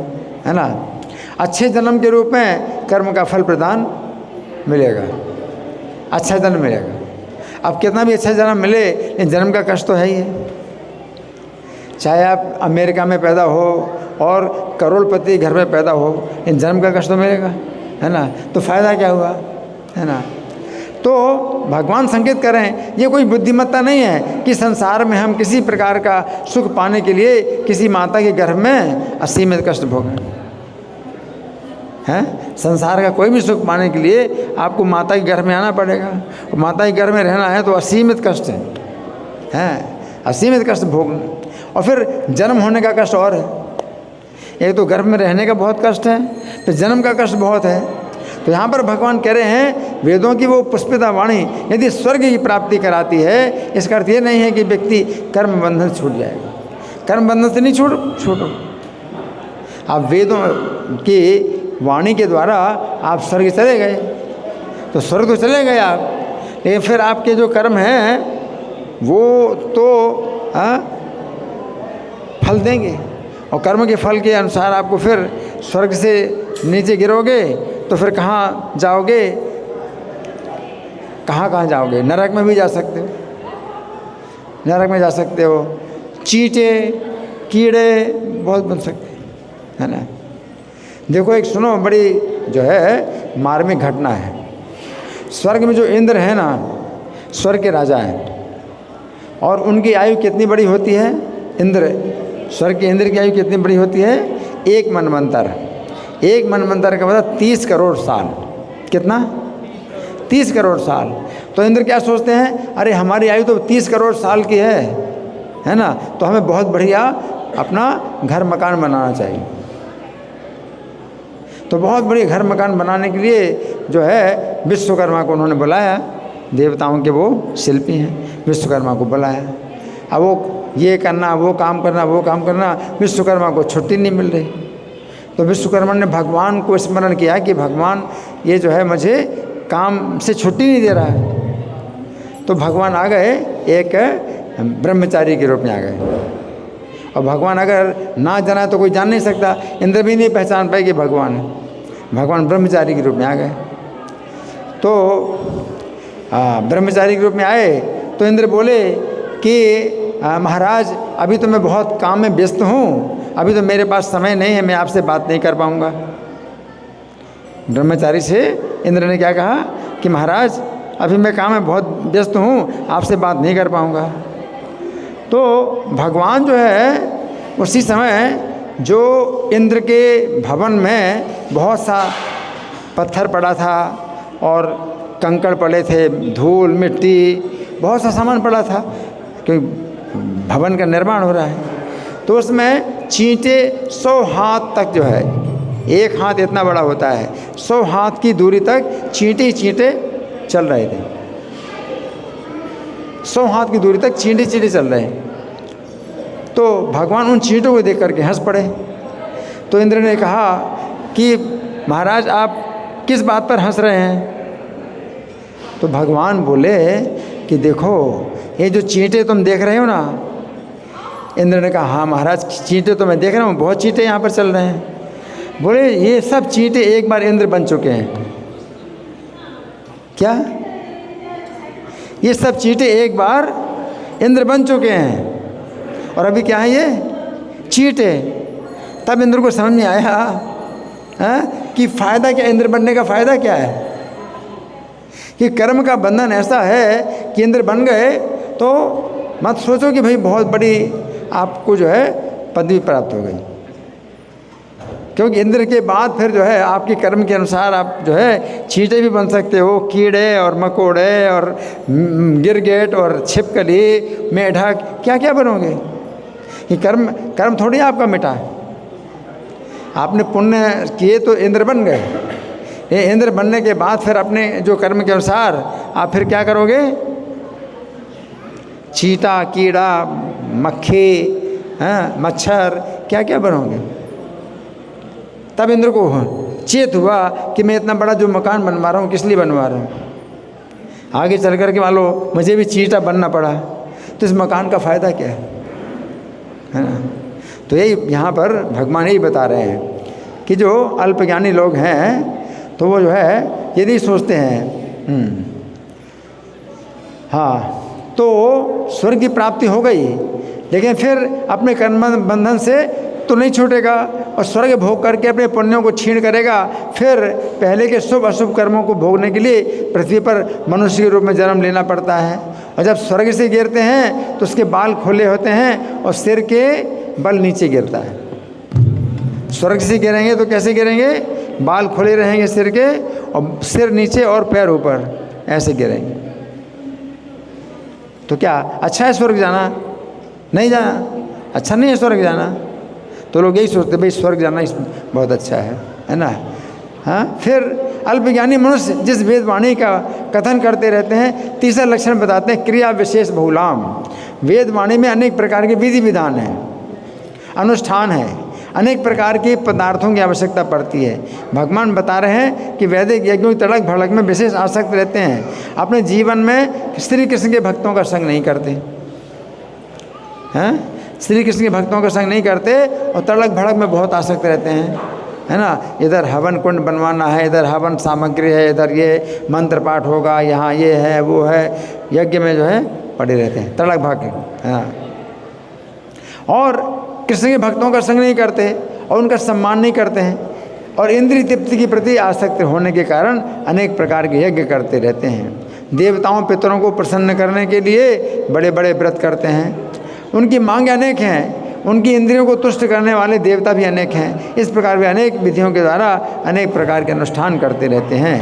है ना। अच्छे जन्म के रूप में कर्म का फल प्रदान मिलेगा, अच्छा जन्म मिलेगा। अब कितना भी अच्छा जन्म मिले, लेकिन जन्म का कष्ट तो है ही है। चाहे आप अमेरिका में पैदा हो और करोड़पति घर में पैदा हो, इन जन्म का कष्ट तो मिलेगा, है ना। तो फ़ायदा क्या हुआ, है ना। तो भगवान संकेत करें, ये कोई बुद्धिमत्ता नहीं है कि संसार में हम किसी प्रकार का सुख पाने के लिए किसी माता के गर्भ में असीमित कष्ट भोगें, हैं। संसार का कोई भी सुख पाने के लिए आपको माता के गर्भ में आना पड़ेगा, और माता के गर्भ में रहना है तो असीमित कष्ट है, हैं, असीमित कष्ट भोगना। और फिर जन्म होने का कष्ट और है, एक तो गर्भ में रहने का बहुत कष्ट है, फिर जन्म का कष्ट बहुत है। तो यहाँ पर भगवान कह रहे हैं, वेदों की वो पुष्पिता वाणी यदि स्वर्ग की प्राप्ति कराती है, इसका अर्थ ये नहीं है कि व्यक्ति कर्म बंधन से छूट जाएगा। कर्म बंधन से नहीं छूटो, आप वेदों की वाणी के द्वारा आप स्वर्ग चले गए, तो स्वर्ग तो चले गए आप, लेकिन फिर आपके जो कर्म हैं वो तो फल देंगे, और कर्म के फल के अनुसार आपको फिर स्वर्ग से नीचे गिरोगे तो फिर कहाँ जाओगे, कहाँ जाओगे, नरक में भी जा सकते हो, नरक में जा सकते हो, चींटे कीड़े बहुत बन सकते हैं, है ना। देखो एक सुनो, बड़ी जो है मार्मिक घटना है। स्वर्ग में जो इंद्र है ना, स्वर्ग के राजा हैं, और उनकी आयु कितनी बड़ी होती है, इंद्र, स्वर्ग के इंद्र की आयु कितनी बड़ी होती है, एक मनवंतर। एक मनवंतर का मतलब 30 करोड़ साल। कितना, 30 करोड़ साल। तो इंद्र क्या सोचते हैं, अरे हमारी आयु तो 30 करोड़ साल की है ना, तो हमें बहुत बढ़िया अपना घर मकान बनाना चाहिए। तो बहुत बड़ी घर मकान बनाने के लिए जो है विश्वकर्मा को उन्होंने बुलाया, देवताओं के वो शिल्पी हैं, विश्वकर्मा को बुलाया। अब वो ये करना, वो काम करना, वो काम करना, विश्वकर्मा को छुट्टी नहीं मिल रही। तो विश्वकर्मा ने भगवान को स्मरण किया कि भगवान ये जो है मुझे काम से छुट्टी नहीं दे रहा है। तो भगवान आ गए, एक ब्रह्मचारी के रूप में आ गए, और भगवान अगर ना जाना तो कोई जान नहीं सकता, इंद्र भी नहीं पहचान पाए कि भगवान है। भगवान ब्रह्मचारी के रूप में आ गए। तो ब्रह्मचारी के रूप में आए तो इंद्र बोले कि महाराज अभी तो मैं बहुत काम में व्यस्त हूँ, अभी तो मेरे पास समय नहीं है, मैं आपसे बात नहीं कर पाऊँगा। ब्रह्मचारी से इंद्र ने क्या कहा कि महाराज अभी मैं काम में बहुत व्यस्त हूँ, आपसे बात नहीं कर पाऊँगा। तो भगवान जो है उसी समय जो इंद्र के भवन में बहुत सा पत्थर पड़ा था और कंकड़ पड़े थे, धूल मिट्टी बहुत सा सामान पड़ा था, क्योंकि भवन का निर्माण हो रहा है। तो उसमें चींटे 100 हाथ तक जो है, एक हाथ इतना बड़ा होता है, 100 हाथ की दूरी तक चींटे चींटे चल रहे थे। 100 हाथ की दूरी तक चींटे चींटे चल रहे हैं। तो भगवान उन चींटों को देख करके हंस पड़े। तो इंद्र ने कहा कि महाराज आप किस बात पर हंस रहे हैं। तो भगवान बोले कि देखो ये जो चींटे तुम देख रहे हो ना। इंद्र ने कहा हाँ महाराज चींटे तो मैं देख रहा हूँ, बहुत चींटे यहाँ पर चल रहे हैं। बोले ये सब चींटे एक बार इंद्र बन चुके हैं। क्या? ये सब चींटे एक बार इंद्र बन चुके हैं और अभी क्या है ये चींटे। तब इंद्र को समझ में आया कि फ़ायदा क्या, इंद्र बनने का फ़ायदा क्या है, कि कर्म का बंधन ऐसा है कि इंद्र बन गए तो मत सोचो कि भाई बहुत बड़ी आपको जो है पदवी प्राप्त हो गई, क्योंकि इंद्र के बाद फिर जो है आपके कर्म के अनुसार आप जो है चींटे भी बन सकते हो, कीड़े और मकोड़े और गिरगिट और छिपकली मेढक क्या क्या बनोगे। कि कर्म थोड़ी आपका मिटा है, आपने पुण्य किए तो इंद्र बन गए। ये इंद्र बनने के बाद फिर अपने जो कर्म के अनुसार आप फिर क्या करोगे, चींटा, कीड़ा, मक्खी, मच्छर, क्या क्या बनोगे। तब इंद्र को चेत हुआ कि मैं इतना बड़ा जो मकान बनवा रहा हूँ किस लिए बनवा रहा हूँ। आगे चल कर के मान लो मुझे भी चींटा बनना पड़ा तो इस मकान का फ़ायदा क्या है ना। तो यही यहाँ पर भगवान यही बता रहे हैं कि जो अल्पज्ञानी लोग हैं तो वो जो है ये नहीं सोचते हैं हाँ तो स्वर्ग की प्राप्ति हो गई, लेकिन फिर अपने कर्म बंधन से तो नहीं छूटेगा और स्वर्ग भोग करके अपने पुण्यों को छीण करेगा। फिर पहले के शुभ अशुभ कर्मों को भोगने के लिए पृथ्वी पर मनुष्य के रूप में जन्म लेना पड़ता है। और जब स्वर्ग से गिरते हैं तो उसके बाल खुले होते हैं और सिर के बल नीचे गिरता है। स्वर्ग से गिरेंगे तो कैसे गिरेंगे, बाल खुले रहेंगे सिर के और सिर नीचे और पैर ऊपर, ऐसे गिरेंगे। तो क्या अच्छा है स्वर्ग जाना? नहीं जाना, अच्छा नहीं है स्वर्ग जाना। तो लोग यही सोचते भाई स्वर्ग जाना बहुत अच्छा है ना। हाँ, फिर अल्पज्ञानी मनुष्य जिस वेदवाणी का कथन करते रहते हैं, तीसरा लक्षण बताते हैं क्रिया विशेष बहुलाम। वेदवाणी में अनेक प्रकार के विधि विधान हैं, अनुष्ठान है, अनेक प्रकार के पदार्थों की आवश्यकता पड़ती है। भगवान बता रहे हैं कि वैदिक यज्ञों की तड़क भड़क में विशेष आसक्त रहते हैं, अपने जीवन में श्री कृष्ण के भक्तों का संग नहीं करते हैं, श्री कृष्ण के भक्तों का संग नहीं करते और तड़क भड़क में बहुत आसक्त रहते हैं, है ना। इधर हवन कुंड बनवाना है, इधर हवन सामग्री है, इधर ये मंत्र पाठ होगा, यहाँ ये है वो है, यज्ञ में जो है पड़े रहते हैं, तड़क भड़क है ना। और कृष्ण के भक्तों का संग नहीं करते और उनका सम्मान नहीं करते हैं और इंद्रिय तृप्ति के प्रति आसक्त होने के कारण अनेक प्रकार के यज्ञ करते रहते हैं। देवताओं पितरों को प्रसन्न करने के लिए बड़े बड़े व्रत करते हैं, उनकी मांग अनेक हैं, उनकी इंद्रियों को तुष्ट करने वाले देवता भी अनेक हैं। इस प्रकार वे अनेक विधियों के द्वारा अनेक प्रकार के अनुष्ठान करते रहते हैं।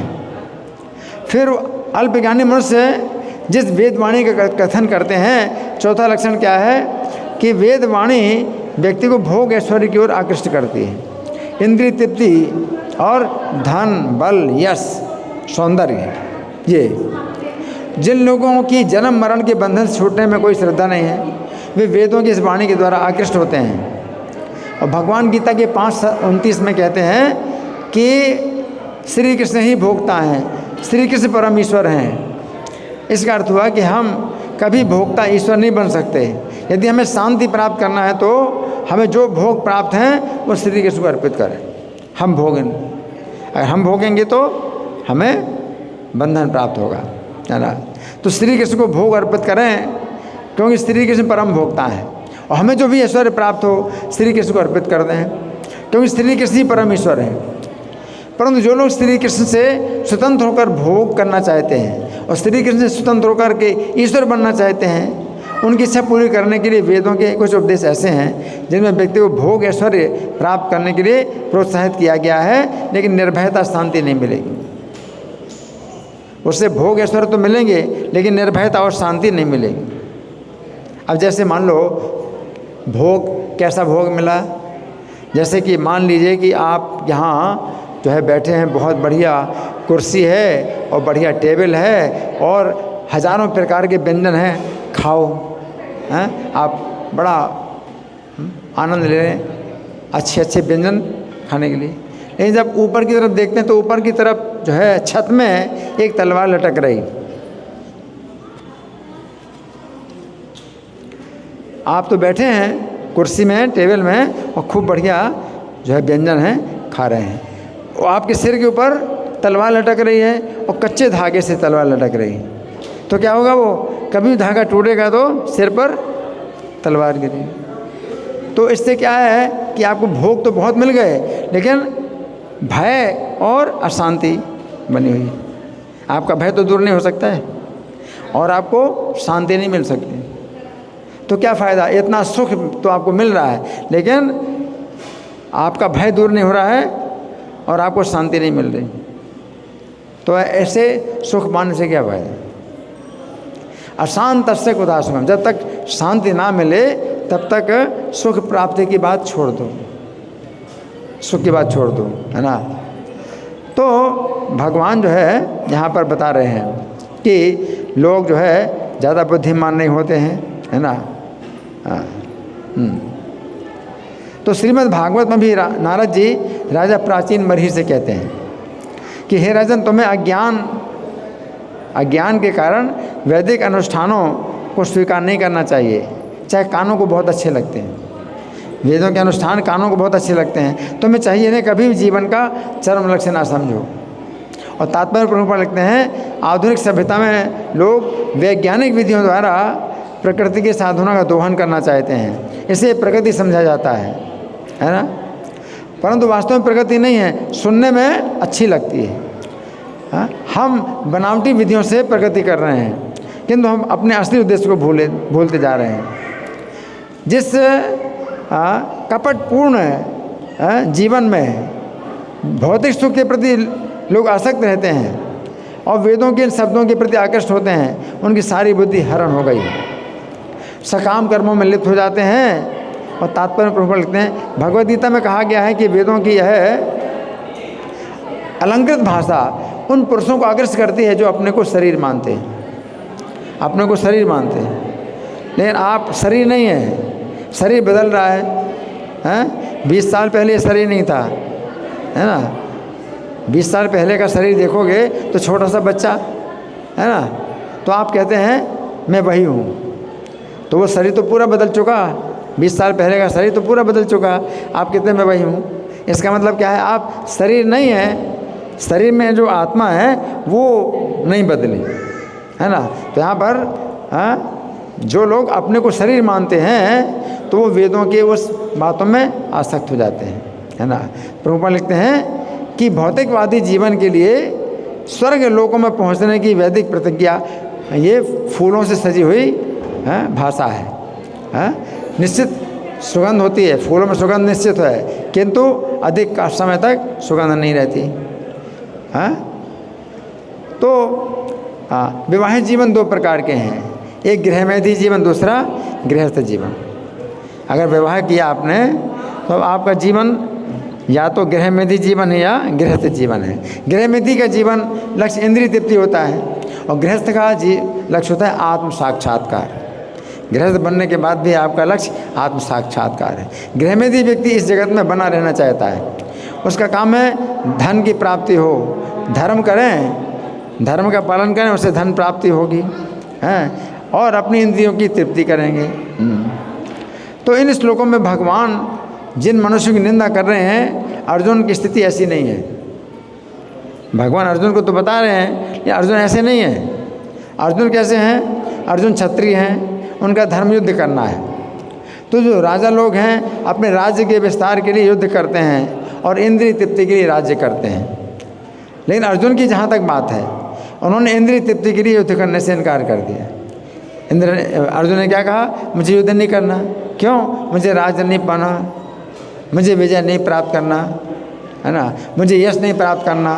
फिर अल्पज्ञानी मनुष्य जिस वेदवाणी का कथन करते हैं, चौथा लक्षण क्या है कि वेदवाणी व्यक्ति को भोग ऐश्वर्य की ओर आकृष्ट करती है, इंद्रिय तृप्ति और धन बल यश सौंदर्य। ये जिन लोगों की जन्म मरण के बंधन से छूटने में कोई श्रद्धा नहीं है, वे वेदों की इस वाणी के द्वारा आकृष्ट होते हैं। और भगवान गीता के 5:29 में कहते हैं कि श्री कृष्ण ही भोगता हैं, श्री कृष्ण परम ईश्वर हैं। इसका अर्थ हुआ कि हम कभी भोगता ईश्वर नहीं बन सकते। यदि हमें शांति प्राप्त करना है तो हमें जो भोग प्राप्त हैं वो श्री कृष्ण को अर्पित करें, हम भोगें। अगर हम भोगेंगे तो हमें बंधन प्राप्त होगा, है ना। तो श्री कृष्ण को भोग अर्पित करें क्योंकि श्री कृष्ण परम भोक्ता है। और हमें जो भी ऐश्वर्य प्राप्त हो श्री कृष्ण को अर्पित कर दें क्योंकि श्री कृष्ण ही परम ईश्वर है। परंतु जो लोग श्री कृष्ण से स्वतंत्र होकर भोग करना चाहते हैं और श्री कृष्ण से स्वतंत्र होकर के ईश्वर बनना चाहते हैं, उनकी इच्छा पूरी करने के लिए वेदों के कुछ उपदेश ऐसे हैं जिनमें व्यक्ति को भोग ऐश्वर्य प्राप्त करने के लिए प्रोत्साहित किया गया है, लेकिन निर्भयता शांति नहीं मिलेगी। उससे भोग ऐश्वर्य तो मिलेंगे लेकिन निर्भयता और शांति नहीं मिलेगी। अब जैसे मान लो भोग, कैसा भोग मिला, जैसे कि मान लीजिए कि आप यहाँ जो है बैठे हैं, बहुत बढ़िया कुर्सी है और बढ़िया टेबल है और हज़ारों प्रकार के व्यंजन हैं, खाओ हैं, आप बड़ा आनंद ले रहे हैं अच्छे अच्छे व्यंजन खाने के लिए। लेकिन जब ऊपर की तरफ देखते हैं तो ऊपर की तरफ जो है छत में एक तलवार लटक रही। आप तो बैठे हैं कुर्सी में, टेबल में और खूब बढ़िया जो है व्यंजन है खा रहे हैं, और आपके सिर के ऊपर तलवार लटक रही है और कच्चे धागे से तलवार लटक रही है। तो क्या होगा, वो कभी धागा टूटेगा तो सिर पर तलवार गिरेगी। तो इससे क्या है कि आपको भोग तो बहुत मिल गए लेकिन भय और अशांति बनी हुई है। आपका भय तो दूर नहीं हो सकता है और आपको शांति नहीं मिल सकती। तो क्या फ़ायदा, इतना सुख तो आपको मिल रहा है लेकिन आपका भय दूर नहीं हो रहा है और आपको शांति नहीं मिल रही। तो ऐसे सुख पाने से क्या फ़ायदा। अशांत तस्य कुतः सुखम, जब तक शांति ना मिले तब तक सुख प्राप्ति की बात छोड़ दो, सुख की बात छोड़ दो, है ना। तो भगवान जो है यहाँ पर बता रहे हैं कि लोग जो है ज़्यादा बुद्धिमान नहीं होते हैं, है ना। हाँ। तो श्रीमद् भागवत में भी नारद जी राजा प्राचीन मरीचि से कहते हैं कि हे राजन, तुम्हें अज्ञान के कारण वैदिक अनुष्ठानों को स्वीकार नहीं करना चाहिए, चाहे कानों को बहुत अच्छे लगते हैं। वेदों के अनुष्ठान कानों को बहुत अच्छे लगते हैं, तुम्हें चाहिए नहीं कभी भी जीवन का चरम लक्ष्य ना समझो। और तात्पर्य प्रभुपाद लिखते हैं, आधुनिक सभ्यता में लोग वैज्ञानिक विधियों द्वारा प्रकृति के साधनों का दोहन करना चाहते हैं, इसे प्रगति समझा जाता है ना। परंतु वास्तव में प्रगति नहीं है, सुनने में अच्छी लगती है। हाँ? हम बनावटी विधियों से प्रगति कर रहे हैं, किंतु हम अपने असली उद्देश्य को भूलते जा रहे हैं। जिस कपटपूर्ण जीवन में भौतिक सुख के प्रति लोग आसक्त रहते हैं और वेदों के शब्दों के प्रति आकृष्ट होते हैं, उनकी सारी बुद्धि हरण हो गई, सकाम कर्मों में लिप्त हो जाते हैं। और तात्पर्य प्रभुपाद लिखते हैं, भगवद गीता में कहा गया है कि वेदों की यह अलंकृत भाषा उन पुरुषों को आकर्षित करती है जो अपने को शरीर मानते हैं, अपने को शरीर मानते हैं। लेकिन आप शरीर नहीं है, शरीर बदल रहा है। 20 साल पहले ये शरीर नहीं था, है ना। 20 साल पहले का शरीर देखोगे तो छोटा सा बच्चा, है ना, तो आप कहते हैं मैं वही हूँ, तो वो शरीर तो पूरा बदल चुका। 20 साल पहले का शरीर तो पूरा बदल चुका, आप कहते हैं मैं वही हूँ। इसका मतलब क्या है, आप शरीर नहीं है, शरीर में जो आत्मा है वो नहीं बदली, है ना। तो यहाँ पर जो लोग अपने को शरीर मानते हैं तो वो वेदों के उस बातों में आसक्त हो जाते हैं, है ना। प्रभुपाद लिखते हैं कि भौतिकवादी जीवन के लिए स्वर्ग लोकों में पहुंचने की वैदिक प्रतिज्ञा ये फूलों से सजी हुई भाषा है। निश्चित सुगंध होती है, फूलों में सुगंध निश्चित है, किंतु अधिक समय तक सुगंध नहीं रहती। तो विवाहित जीवन 2 प्रकार के हैं, एक गृहमेधी जीवन, दूसरा गृहस्थ जीवन। अगर विवाह किया आपने तो आपका जीवन या तो गृहमेधी जीवन है या गृहस्थ जीवन है। गृहमेधी का जीवन लक्ष्य इंद्रिय तृप्ति होता है और गृहस्थ का लक्ष्य होता है आत्म साक्षात्कार। गृहस्थ बनने के बाद भी आपका लक्ष्य आत्म साक्षात्कार है। गृहमेधी व्यक्ति इस जगत में बना रहना चाहता है, उसका काम है धन की प्राप्ति हो, धर्म करें, धर्म का पालन करें, उससे धन प्राप्ति होगी, हैं, और अपनी इंद्रियों की तृप्ति करेंगे। तो इन श्लोकों में भगवान जिन मनुष्यों की निंदा कर रहे हैं, अर्जुन की स्थिति ऐसी नहीं है। भगवान अर्जुन को तो बता रहे हैं कि अर्जुन ऐसे नहीं है। अर्जुन कैसे हैं? अर्जुन क्षत्रिय हैं, उनका धर्म युद्ध करना है। तो जो राजा लोग हैं अपने राज्य के विस्तार के लिए युद्ध करते हैं और इंद्रिय तृप्ति के लिए राज्य करते हैं। लेकिन अर्जुन की जहाँ तक बात है, उन्होंने इंद्रिय तृप्ति के लिए युद्ध करने से इनकार कर दिया। अर्जुन ने क्या कहा? मुझे युद्ध नहीं करना। क्यों? मुझे राज्य नहीं पाना, मुझे विजय नहीं प्राप्त करना, है ना, मुझे यश नहीं प्राप्त करना।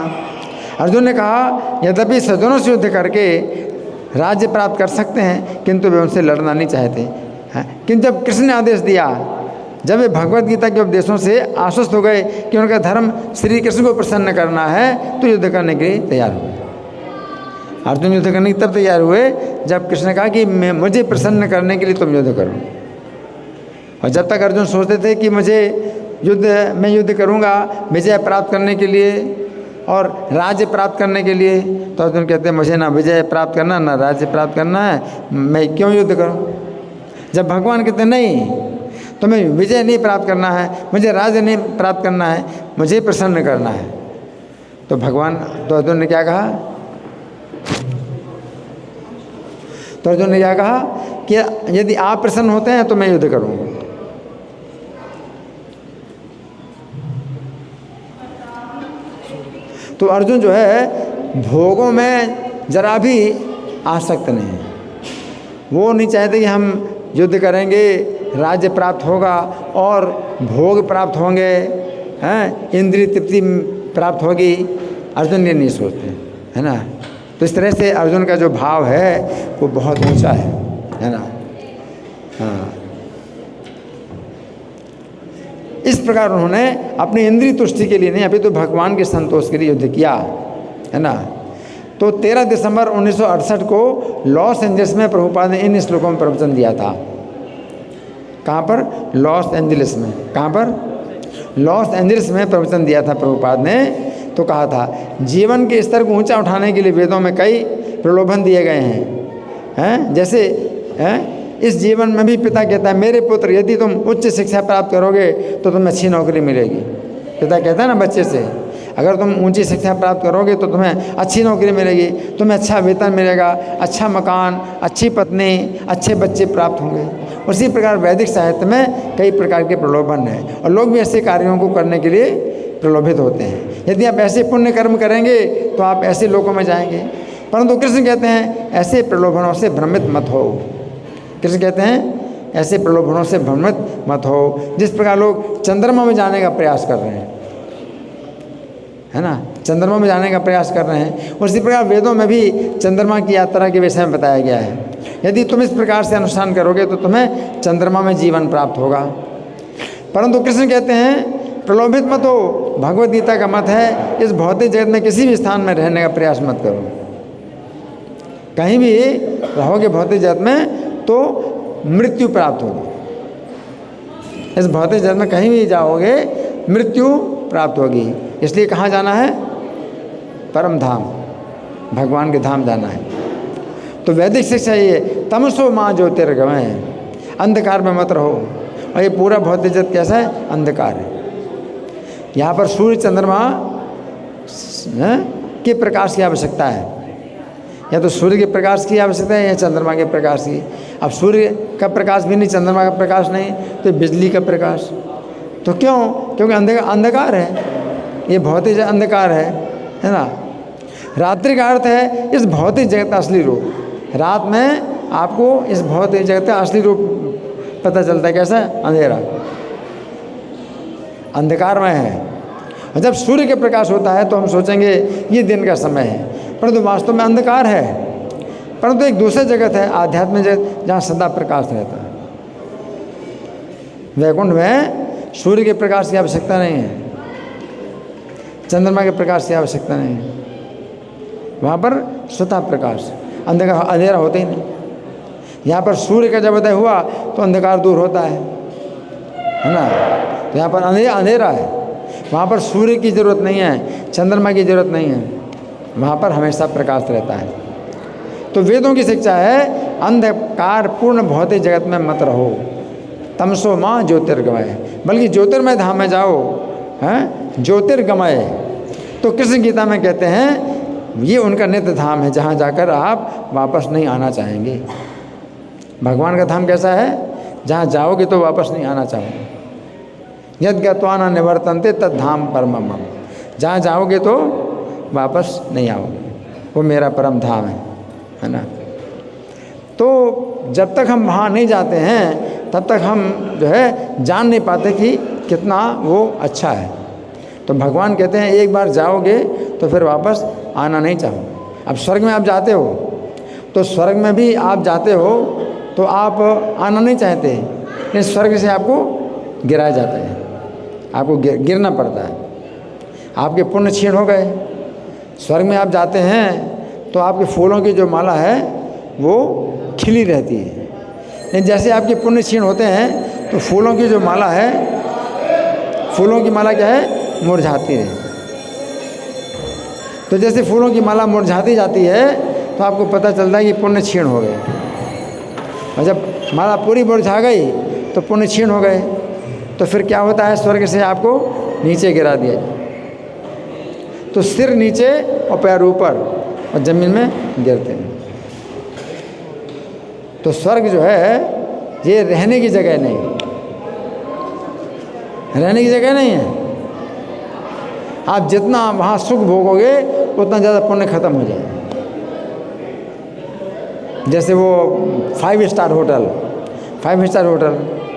अर्जुन ने कहा यद्यपि सज्जनों से युद्ध करके राज्य प्राप्त कर सकते हैं, किंतु वे उनसे लड़ना नहीं चाहते हैं। किंतु जब कृष्ण ने आदेश दिया, जब वे भगवद गीता के उपदेशों से आश्वस्त हो गए कि उनका धर्म श्री कृष्ण को प्रसन्न करना है, तो युद्ध करने के लिए तैयार हुए। अर्जुन युद्ध करने की तब तैयार हुए जब कृष्ण ने कहा कि मुझे प्रसन्न करने के लिए तुम युद्ध करो। और जब तक अर्जुन सोचते थे कि मैं युद्ध करूंगा विजय प्राप्त करने के लिए और राज्य प्राप्त करने के लिए, तो अर्जुन कहते हैं मुझे ना विजय प्राप्त करना ना राज्य प्राप्त करना है, मैं क्यों युद्ध करूं? जब भगवान कहते नहीं, तुम्हें विजय नहीं प्राप्त करना है, मुझे राज्य नहीं प्राप्त करना है, मुझे प्रसन्न करना है, तो अर्जुन ने क्या कहा? तो अर्जुन ने क्या कहा कि यदि आप प्रसन्न होते हैं तो मैं युद्ध करूंगा। तो अर्जुन जो है भोगों में जरा भी आसक्त नहीं है। वो नहीं चाहते कि हम युद्ध करेंगे, राज्य प्राप्त होगा और भोग प्राप्त होंगे, हैं, इंद्रिय तृप्ति प्राप्त होगी। अर्जुन ये नहीं सोचते, है ना। तो इस तरह से अर्जुन का जो भाव है वो बहुत ऊंचा है ना। हाँ, इस प्रकार उन्होंने अपनी इंद्रिय तुष्टि के लिए नहीं, अभी तो भगवान के संतोष के लिए युद्ध किया, है ना। तो 13 दिसंबर 1968 को लॉस एंजल्स में प्रभुपाद ने इन श्लोकों में प्रवचन दिया था। कहाँ पर? लॉस एंजलिस में। कहाँ पर? लॉस एंजलिस में प्रवचन दिया था प्रभुपाद ने। तो कहा था जीवन के स्तर को ऊंचा उठाने के लिए वेदों में कई प्रलोभन दिए गए हैं, जैसे इस जीवन में भी पिता कहता है मेरे पुत्र यदि तुम उच्च शिक्षा प्राप्त करोगे तो तुम्हें अच्छी नौकरी मिलेगी। पिता कहता है ना बच्चे से, अगर तुम ऊंची शिक्षा प्राप्त करोगे तो तुम्हें अच्छी नौकरी मिलेगी, तुम्हें अच्छा वेतन मिलेगा, अच्छा मकान, अच्छी पत्नी, अच्छे बच्चे प्राप्त होंगे। उसी प्रकार वैदिक साहित्य में कई प्रकार के प्रलोभन हैं और लोग भी ऐसे कार्यों को करने के लिए प्रलोभित होते हैं। यदि आप ऐसे पुण्य कर्म करेंगे तो आप ऐसे लोकों में जाएंगे। परंतु कृष्ण कहते हैं ऐसे प्रलोभनों से भ्रमित मत हो। कृष्ण कहते हैं ऐसे प्रलोभनों से भ्रमित मत हो। जिस प्रकार लोग चंद्रमा में जाने का प्रयास कर रहे हैं, है ना, चंद्रमा में जाने का प्रयास कर रहे हैं, उसी प्रकार वेदों में भी चंद्रमा की यात्रा के विषय में बताया गया है। यदि तुम इस प्रकार से अनुष्ठान करोगे तो तुम्हें चंद्रमा में जीवन प्राप्त होगा। परंतु कृष्ण कहते हैं प्रलोभित मत हो। भगवद गीता का मत है इस भौतिक जगत में किसी भी स्थान में रहने का प्रयास मत करो। कहीं भी रहोगे भौतिक जगत में तो मृत्यु प्राप्त होगी। इस भौतिक जगत में कहीं भी जाओगे मृत्यु प्राप्त होगी। इसलिए कहाँ जाना है? परम धाम, भगवान के धाम जाना है। तो वैदिक शिक्षा ये तमसो माँ ज्योतिर्गमय, अंधकार में मत रहो। और ये पूरा भौतिक जगत कैसा है? अंधकार है। यहाँ पर सूर्य चंद्रमा के प्रकाश की आवश्यकता है, या तो सूर्य के प्रकाश की आवश्यकता है या चंद्रमा के प्रकाश की। अब सूर्य का प्रकाश भी नहीं, चंद्रमा का प्रकाश नहीं, तो बिजली का प्रकाश। तो क्यों? क्योंकि अंधकार है, ये भौतिक अंधकार है ना। रात्रि का अर्थ है इस भौतिक जगत का असली रूप। रात में आपको इस भौतिक जगत का असली रूप पता चलता है। कैसा? अंधेरा, अंधकारमय है। और जब सूर्य के प्रकाश होता है तो हम सोचेंगे ये दिन का समय है, परंतु वास्तव में अंधकार है। परंतु एक दूसरी जगत है आध्यात्मिक जगत जहाँ सदा प्रकाश रहता है। वैकुंठ में सूर्य के प्रकाश की आवश्यकता नहीं है, चंद्रमा के प्रकाश की आवश्यकता नहीं है। वहाँ पर स्वतः प्रकाश, अंधकार अंधेरा होता ही नहीं। यहाँ पर सूर्य का जब उदय हुआ तो अंधकार दूर होता है ना। तो यहाँ पर अंधेरा है, वहाँ पर सूर्य की ज़रूरत नहीं है, चंद्रमा की ज़रूरत नहीं है, वहाँ पर हमेशा प्रकाश रहता है। तो वेदों की शिक्षा है अंधकार पूर्ण भौतिक जगत में मत रहो, तमसो माँ ज्योतिर्गमय, बल्कि ज्योतिर्मय धाम में जाओ, हैं ज्योतिर्गमय। तो कृष्ण गीता में कहते हैं ये उनका नित्य धाम है जहाँ जाकर आप वापस नहीं आना चाहेंगे। भगवान का धाम कैसा है? जहाँ जाओगे तो वापस नहीं आना चाहोगे। यद गत्वा न निवर्तन्ते तद धाम परमम, जहाँ जाओगे तो वापस नहीं आओगे, वो मेरा परम धाम है ना। तो जब तक हम वहाँ नहीं जाते हैं तब तक हम जो है जान नहीं पाते कि कितना वो अच्छा है। तो भगवान कहते हैं एक बार जाओगे तो फिर वापस आना नहीं चाहोगे। अब स्वर्ग में आप जाते हो तो स्वर्ग में भी आप जाते हो तो आप आना नहीं चाहते, लेकिन स्वर्ग से आपको गिराया जाता है, आपको गिरना पड़ता है। आपके पुण्य क्षीण हो गए, स्वर्ग में आप जाते हैं तो आपके फूलों की जो माला है वो खिली रहती है, लेकिन जैसे आपके पुण्य क्षीण होते हैं तो फूलों की जो माला है, फूलों की माला क्या है? मुरझाती है। तो जैसे फूलों की माला मुरझाती जाती है तो आपको पता चलता है कि पुण्य क्षीण हो गए। और जब माला पूरी मुरझा गई तो पुण्य क्षीण हो गए, तो फिर क्या होता है? स्वर्ग से आपको नीचे गिरा दिया जाए। तो सिर नीचे और पैर ऊपर और ज़मीन में गिरते हैं। तो स्वर्ग जो है ये रहने की जगह नहीं, रहने की जगह नहीं है। आप जितना वहाँ सुख भोगोगे उतना ज़्यादा पुण्य खत्म हो जाएगा। जैसे वो 5 स्टार होटल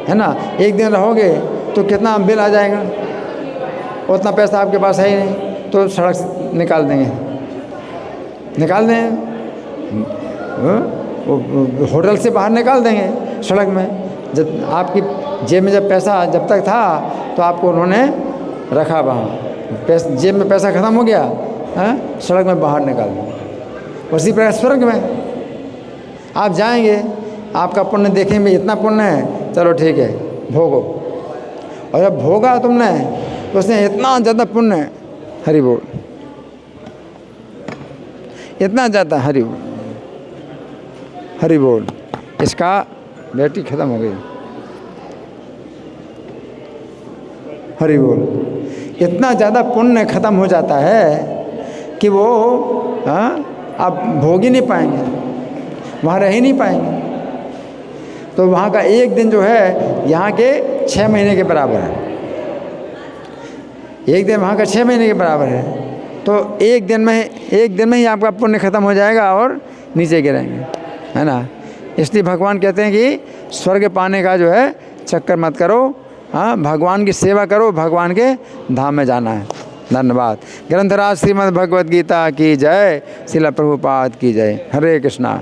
है ना, एक दिन रहोगे तो कितना बिल आ जाएगा, उतना पैसा आपके पास है ही नहीं, तो सड़क से निकाल देंगे। वो होटल से बाहर निकाल देंगे सड़क में। जब आपकी जेब में जब पैसा जब तक था तो आपको उन्होंने रखा वहाँ, जेब में पैसा ख़त्म हो गया, सड़क में बाहर निकाल देंगे। उसी प्रकार स्वर्ग में आप जाएंगे, आपका पुण्य देखेंगे इतना पुण्य है, चलो ठीक है भोगो। और जब भोगा तुमने तो उसने इतना ज़्यादा पुण्य है, हरि बोल, इतना ज़्यादा, हरि बोल, हरि बोल। इसका बैटरी ख़त्म हो गई, हरि बोल। इतना ज़्यादा पुण्य ख़त्म हो जाता है कि वो आप भोग ही नहीं पाएंगे, वहाँ रह ही नहीं पाएंगे। तो वहाँ का एक दिन जो है यहाँ के 6 महीने के बराबर है। एक दिन वहाँ का 6 महीने के बराबर है। तो एक दिन में ही आपका पुण्य ख़त्म हो जाएगा और नीचे गिरेंगे, है ना। इसलिए भगवान कहते हैं कि स्वर्ग पाने का जो है चक्कर मत करो, हाँ, भगवान की सेवा करो, भगवान के धाम में जाना है। धन्यवाद। ग्रंथराज श्रीमद् भगवद गीता की जय, श्रील प्रभुपाद की जय। हरे कृष्णा।